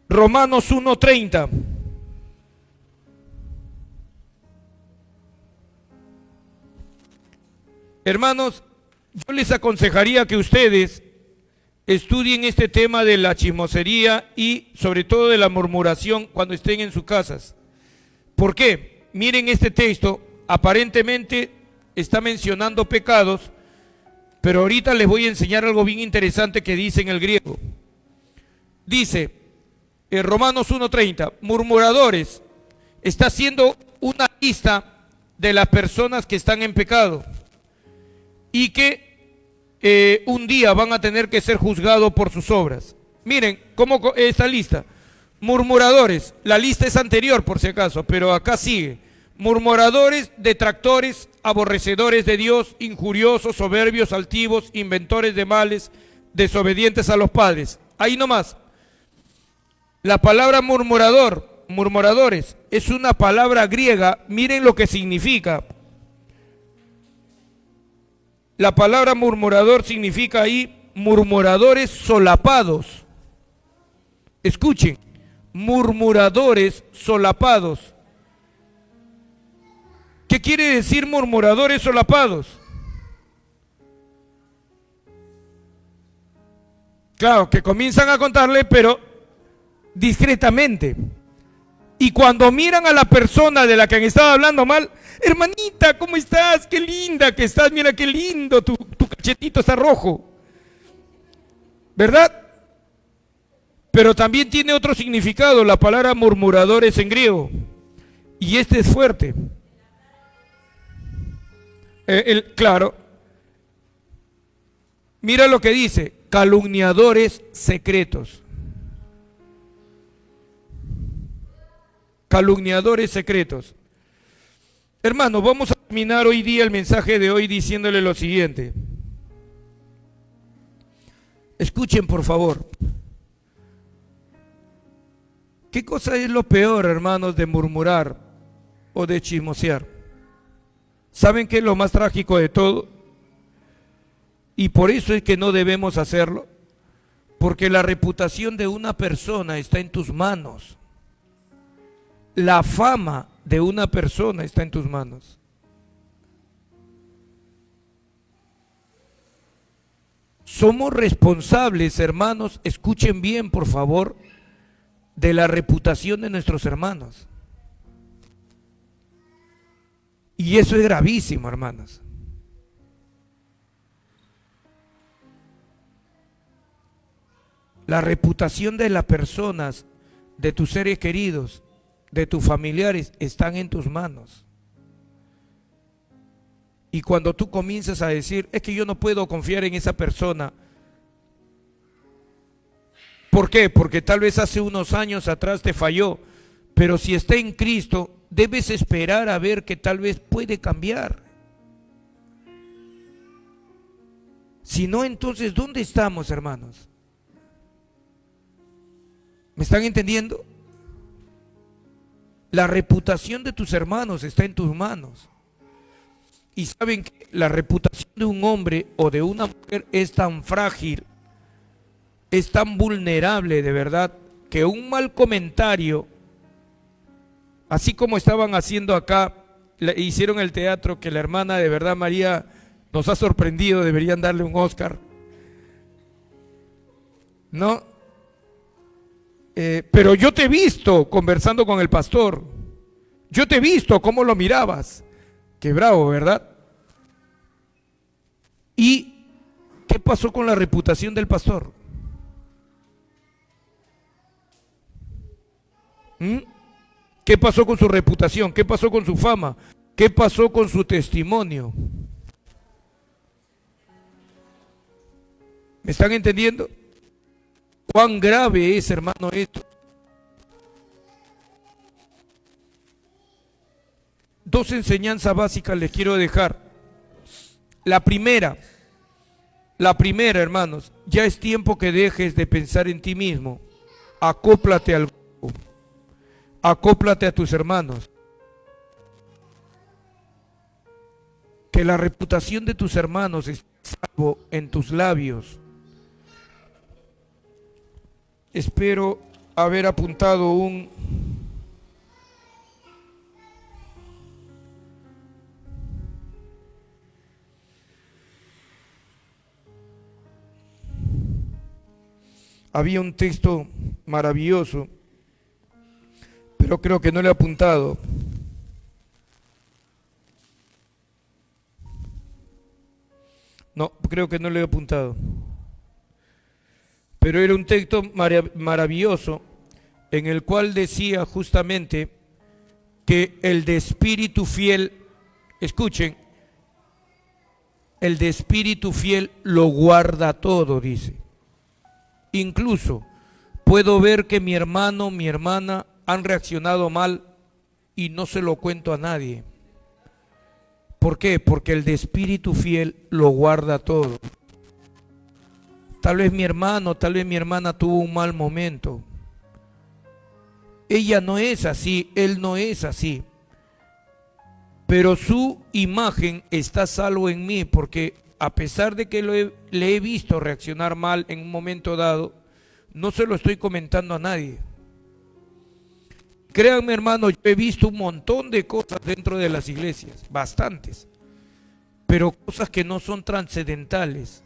Romanos 1:30. Hermanos, yo les aconsejaría que ustedes estudien este tema de la chismosería y sobre todo de la murmuración cuando estén en sus casas. ¿Por qué? Miren este texto, aparentemente está mencionando pecados, Pero ahorita les voy a enseñar algo bien interesante que dice en el griego. Dice, en Romanos 1:30, murmuradores, está haciendo una lista de las personas que están en pecado y que un día van a tener que ser juzgados por sus obras. Miren cómo esta lista. Murmuradores, la lista es anterior por si acaso, pero acá sigue. Murmuradores, detractores, aborrecedores de Dios, injuriosos, soberbios, altivos, inventores de males, desobedientes a los padres. Ahí nomás. La palabra murmurador, murmuradores, es una palabra griega. Miren lo que significa. La palabra murmurador significa ahí murmuradores solapados. Escuchen, murmuradores solapados. ¿Qué quiere decir murmuradores solapados? Claro, que comienzan a contarle, pero discretamente. Y cuando miran a la persona de la que han estado hablando mal, hermanita, ¿cómo estás? Qué linda que estás, mira qué lindo, tu cachetito está rojo. ¿Verdad? Pero también tiene otro significado la palabra murmuradores en griego. Y este es fuerte. Claro. Mira lo que dice, calumniadores secretos. Calumniadores secretos. Hermanos, vamos a terminar hoy día el mensaje de hoy diciéndole lo siguiente. Escuchen, por favor. ¿Qué cosa es lo peor, hermanos, de murmurar o de chismosear? ¿Saben qué es lo más trágico de todo? Y por eso es que no debemos hacerlo. Porque la reputación de una persona está en tus manos. La fama de una persona está en tus manos. Somos responsables, hermanos, escuchen bien, por favor, de la reputación de nuestros hermanos. Y eso es gravísimo, hermanos. La reputación de las personas, de tus seres queridos, de tus familiares, están en tus manos. Y cuando tú comienzas a decir, es que yo no puedo confiar en esa persona. ¿Por qué? Porque tal vez hace unos años atrás te falló, pero si está en Cristo, debes esperar a ver que tal vez puede cambiar. Si no, entonces, ¿dónde estamos, hermanos? ¿Me están entendiendo? La reputación de tus hermanos está en tus manos. Y saben que la reputación de un hombre o de una mujer es tan frágil, es tan vulnerable, de verdad, que un mal comentario, así como estaban haciendo acá, hicieron el teatro, que la hermana de verdad María nos ha sorprendido, deberían darle un Oscar, ¿no? Pero yo te he visto conversando con el pastor, yo te he visto cómo lo mirabas. Qué bravo, ¿verdad? ¿Y qué pasó con la reputación del pastor? ¿Qué pasó con su reputación? ¿Qué pasó con su fama? ¿Qué pasó con su testimonio? ¿Me están entendiendo? ¿Cuán grave es, hermano, esto? Dos enseñanzas básicas les quiero dejar. La primera, hermanos, ya es tiempo que dejes de pensar en ti mismo. Acóplate al grupo. Acóplate a tus hermanos. Que la reputación de tus hermanos esté salvo en tus labios. Espero haber apuntado había un texto maravilloso, pero creo que no lo he apuntado. No, creo que no lo he apuntado. Pero era un texto maravilloso en el cual decía justamente que el de espíritu fiel, escuchen, el de espíritu fiel lo guarda todo, dice. Incluso puedo ver que mi hermano, mi hermana han reaccionado mal y no se lo cuento a nadie. ¿Por qué? Porque el de espíritu fiel lo guarda todo. Tal vez mi hermano, tal vez mi hermana tuvo un mal momento. Ella no es así, él no es así. Pero su imagen está salvo en mí, porque a pesar de que le he visto reaccionar mal en un momento dado, no se lo estoy comentando a nadie. Créanme, hermano, yo he visto un montón de cosas dentro de las iglesias, bastantes, pero cosas que no son trascendentales.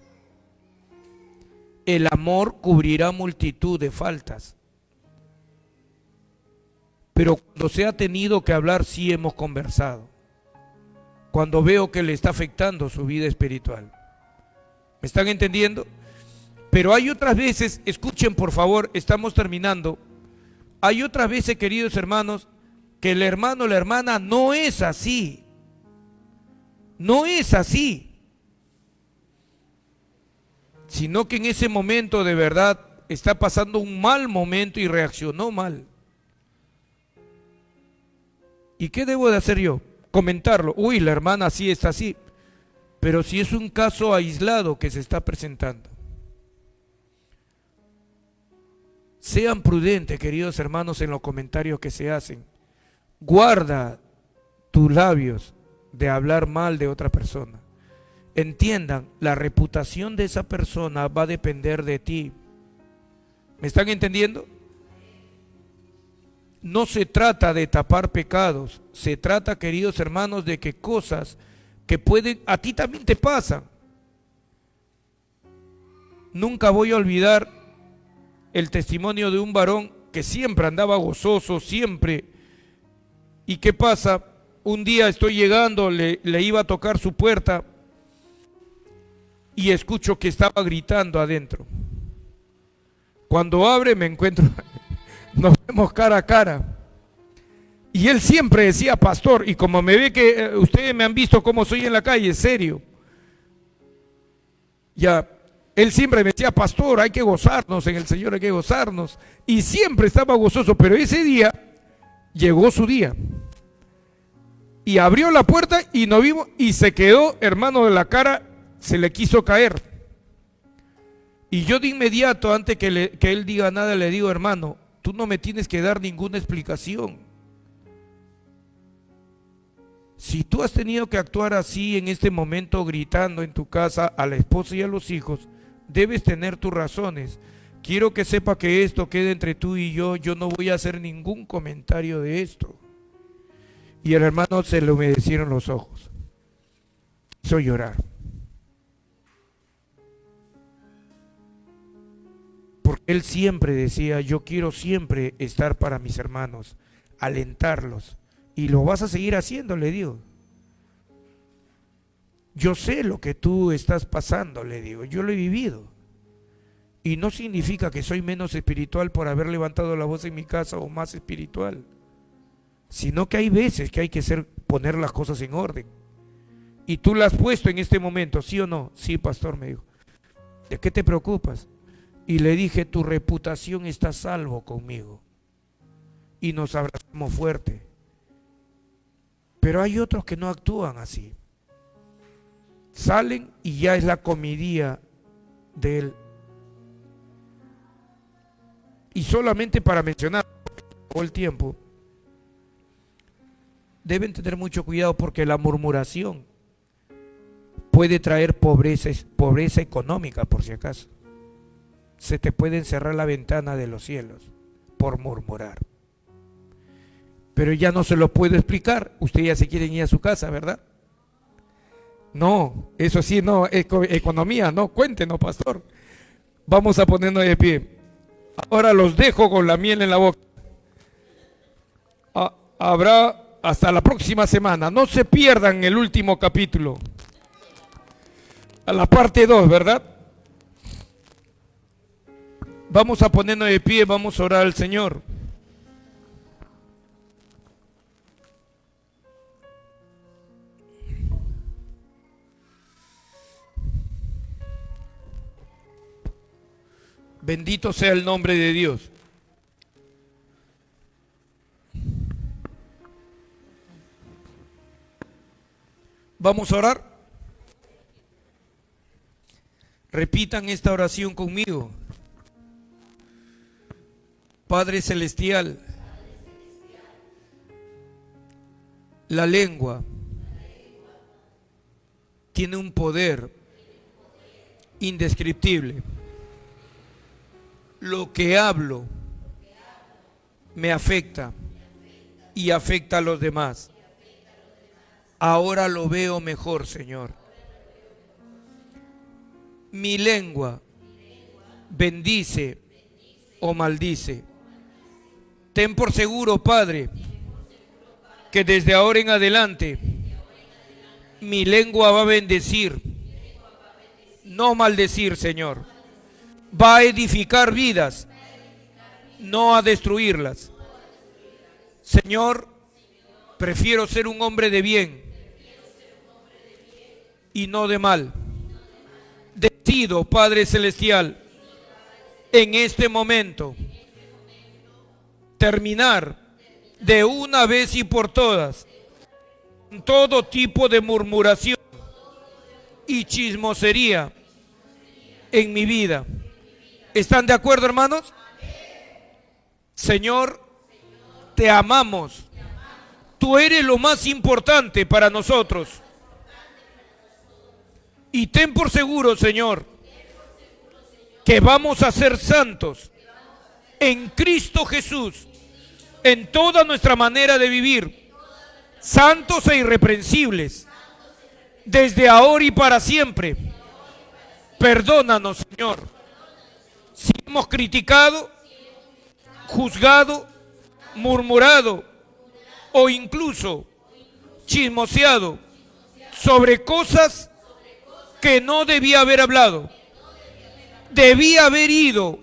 El amor cubrirá multitud de faltas. Pero cuando se ha tenido que hablar, sí hemos conversado. Cuando veo que le está afectando su vida espiritual. ¿Me están entendiendo? Pero hay otras veces, escuchen por favor, estamos terminando. Hay otras veces, queridos hermanos, que el hermano o la hermana no es así. No es así. Sino que en ese momento de verdad está pasando un mal momento y reaccionó mal. ¿Y qué debo de hacer yo? Comentarlo. Uy, la hermana sí está así. Pero si es un caso aislado que se está presentando. Sean prudentes, queridos hermanos, en los comentarios que se hacen. Guarda tus labios de hablar mal de otra persona. Entiendan, la reputación de esa persona va a depender de ti. ¿Me están entendiendo? No se trata de tapar pecados, se trata, queridos hermanos, de que cosas que pueden, a ti también te pasan. Nunca voy a olvidar el testimonio de un varón que siempre andaba gozoso, siempre. ¿Y qué pasa? Un día estoy llegando, le iba a tocar su puerta y escucho que estaba gritando adentro. Cuando abre me encuentro, nos vemos cara a cara. Y él siempre decía pastor, y como me ve que ustedes me han visto cómo soy en la calle, serio. Ya, él siempre me decía pastor, hay que gozarnos en el Señor, hay que gozarnos. Y siempre estaba gozoso, pero ese día llegó su día. Y abrió la puerta y nos vimos y se quedó, hermano, de la cara, se le quiso caer. Y yo de inmediato, antes que él diga nada, le digo, hermano, tú no me tienes que dar ninguna explicación. Si tú has tenido que actuar así en este momento, gritando en tu casa a la esposa y a los hijos, debes tener tus razones. Quiero que sepa que esto quede entre tú y yo no voy a hacer ningún comentario de esto. Y el hermano se le humedecieron los ojos. Hizo llorar. Porque él siempre decía, yo quiero siempre estar para mis hermanos, alentarlos. Y lo vas a seguir haciendo, le digo. Yo sé lo que tú estás pasando, le digo, yo lo he vivido. Y no significa que soy menos espiritual por haber levantado la voz en mi casa o más espiritual. Sino que hay veces que hay que poner las cosas en orden. Y tú las has puesto en este momento, ¿sí o no? Sí, pastor, me dijo. ¿De qué te preocupas? Y le dije, tu reputación está a salvo conmigo. Y nos abrazamos fuerte. Pero hay otros que no actúan así. Salen y ya es la comidía de él. Y solamente para mencionar todo el tiempo, deben tener mucho cuidado porque la murmuración puede traer pobreza económica, por si acaso. Se te puede encerrar la ventana de los cielos por murmurar. Pero ya no se lo puedo explicar. Ustedes ya se quieren ir a su casa, ¿verdad? No, eso sí, no, economía, no, cuéntenos, pastor. Vamos a ponernos de pie. Ahora los dejo con la miel en la boca. Habrá hasta la próxima semana. No se pierdan el último capítulo. a la parte 2, ¿verdad? Vamos a ponernos de pie, vamos a orar al Señor. Bendito sea el nombre de Dios. Vamos a orar. Repitan esta oración conmigo. Padre Celestial, la lengua tiene un poder indescriptible. Lo que hablo me afecta y afecta a los demás. Ahora lo veo mejor, Señor. Mi lengua bendice o maldice. Ten por seguro, Padre, que desde ahora en adelante mi lengua va a bendecir, no maldecir, Señor. Va a edificar vidas, no a destruirlas. Señor, prefiero ser un hombre de bien y no de mal. Decido, Padre Celestial, en este momento, terminar de una vez y por todas todo tipo de murmuración y chismosería en mi vida. ¿Están de acuerdo, hermanos? Señor, te amamos. Tú eres lo más importante para nosotros. Y ten por seguro, Señor, que vamos a ser santos en Cristo Jesús, en toda nuestra manera de vivir, santos e irreprensibles, desde ahora y para siempre. Perdónanos, Señor, si hemos criticado, juzgado, murmurado o incluso chismoseado sobre cosas que no debía haber hablado. Debía haber ido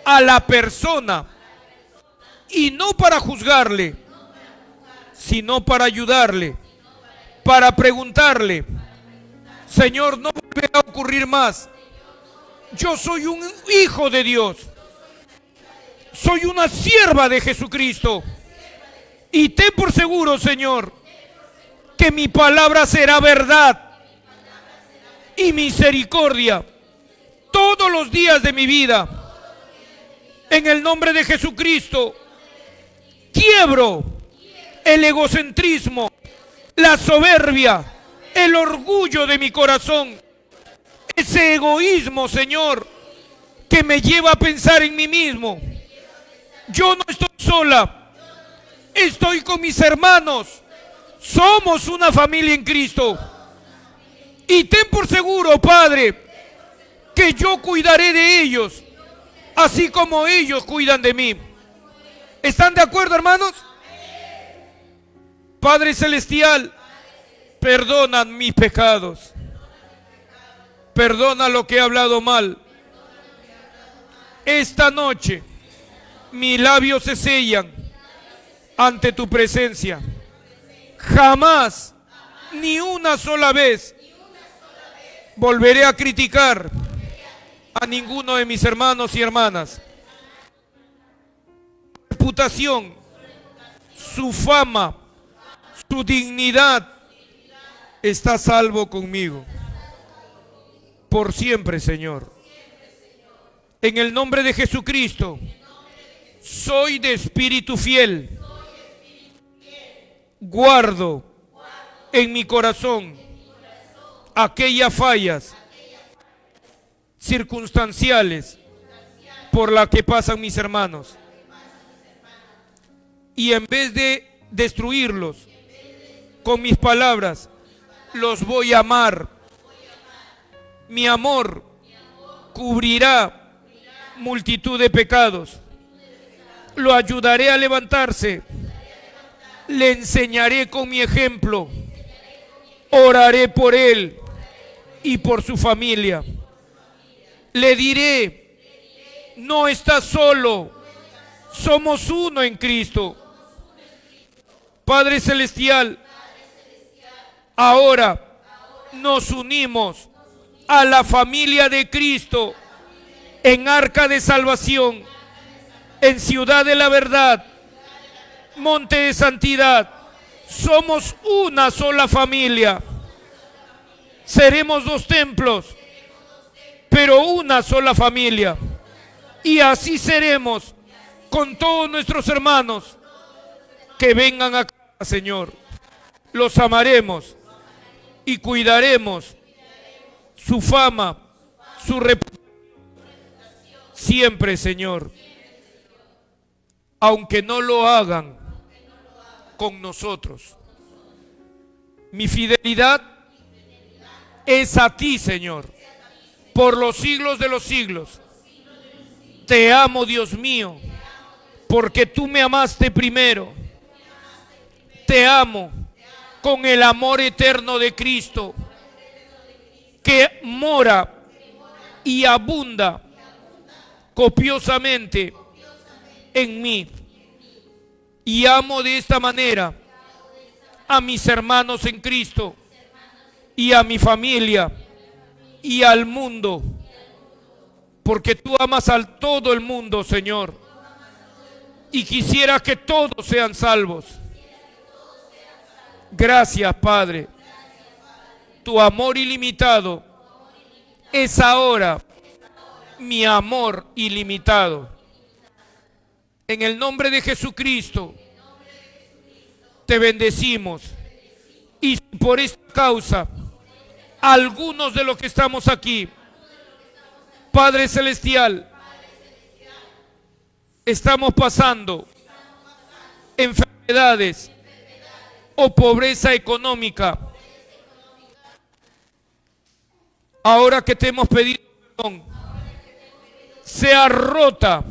a la persona y no para juzgarle, sino para ayudarle, para preguntarle: Señor, no volverá a ocurrir más. Yo soy un hijo de Dios, soy una sierva de Jesucristo, y ten por seguro, Señor, que mi palabra será verdad y misericordia todos los días de mi vida. En el nombre de Jesucristo, quiebro el egocentrismo, la soberbia, el orgullo de mi corazón, ese egoísmo, Señor, que me lleva a pensar en mí mismo. Yo no estoy sola, estoy con mis hermanos, somos una familia en Cristo. Y ten por seguro, Padre, que yo cuidaré de ellos, así como ellos cuidan de mí. ¿Están de acuerdo, hermanos? Padre Celestial, perdona mis pecados, perdona lo que he hablado mal. Esta noche mis labios se sellan ante tu presencia. Jamás, ni una sola vez, volveré a criticar a ninguno de mis hermanos y hermanas. Su reputación, su fama, su dignidad está a salvo conmigo. Por siempre, Señor. En el nombre de Jesucristo, soy de espíritu fiel. Guardo en mi corazón aquellas fallas circunstanciales por las que pasan mis hermanos. Y en vez de destruirlos con mis palabras, los voy a amar. Mi amor cubrirá multitud de pecados. Lo ayudaré a levantarse. Le enseñaré con mi ejemplo. Oraré por él y por su familia. Le diré, no estás solo, somos uno en Cristo. Padre Celestial, ahora nos unimos a la familia de Cristo en Arca de Salvación, en Ciudad de la Verdad, Monte de Santidad. Somos una sola familia. Seremos dos templos, pero una sola familia. Y así seremos con todos nuestros hermanos que vengan acá, Señor. Los amaremos y cuidaremos su fama, su reputación, siempre, Señor. Aunque no lo hagan con nosotros. Mi fidelidad es a ti, Señor, por los siglos de los siglos. Te amo, Dios mío, porque tú me amaste primero. Te amo con el amor eterno de Cristo, que mora y abunda copiosamente en mí. Y amo de esta manera a mis hermanos en Cristo y a mi familia y al mundo, porque tú amas a todo el mundo, Señor, y quisiera que todos sean salvos. Gracias, Padre. Tu amor ilimitado es ahora mi amor ilimitado. En el nombre de Jesucristo te bendecimos. Y por esta causa, algunos de los que estamos aquí, Padre Celestial, estamos pasando enfermedades o pobreza económica. Ahora que te hemos pedido perdón, sea rota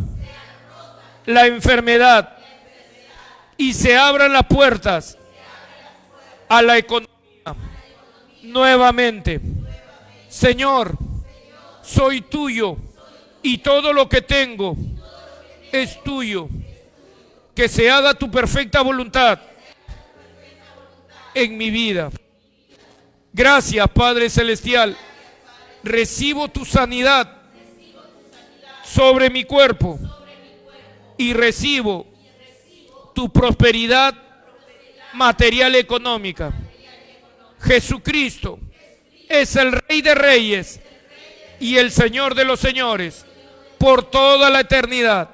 la enfermedad y se abran las puertas a la economía nuevamente. Señor, soy tuyo y todo lo que tengo es tuyo. Que se haga tu perfecta voluntad en mi vida. Gracias, Padre Celestial. Recibo tu sanidad sobre mi cuerpo y recibo tu prosperidad material económica. Jesucristo es el Rey de Reyes y el Señor de los Señores por toda la eternidad.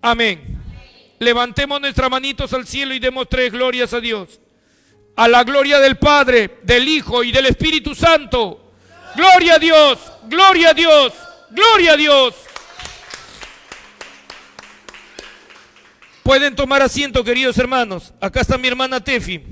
Amén. Levantemos nuestras manitos al cielo y demos 3 glorias a Dios. A la gloria del Padre, del Hijo y del Espíritu Santo. Gloria a Dios, gloria a Dios, gloria a Dios. Pueden tomar asiento, queridos hermanos. Acá está mi hermana Tefi.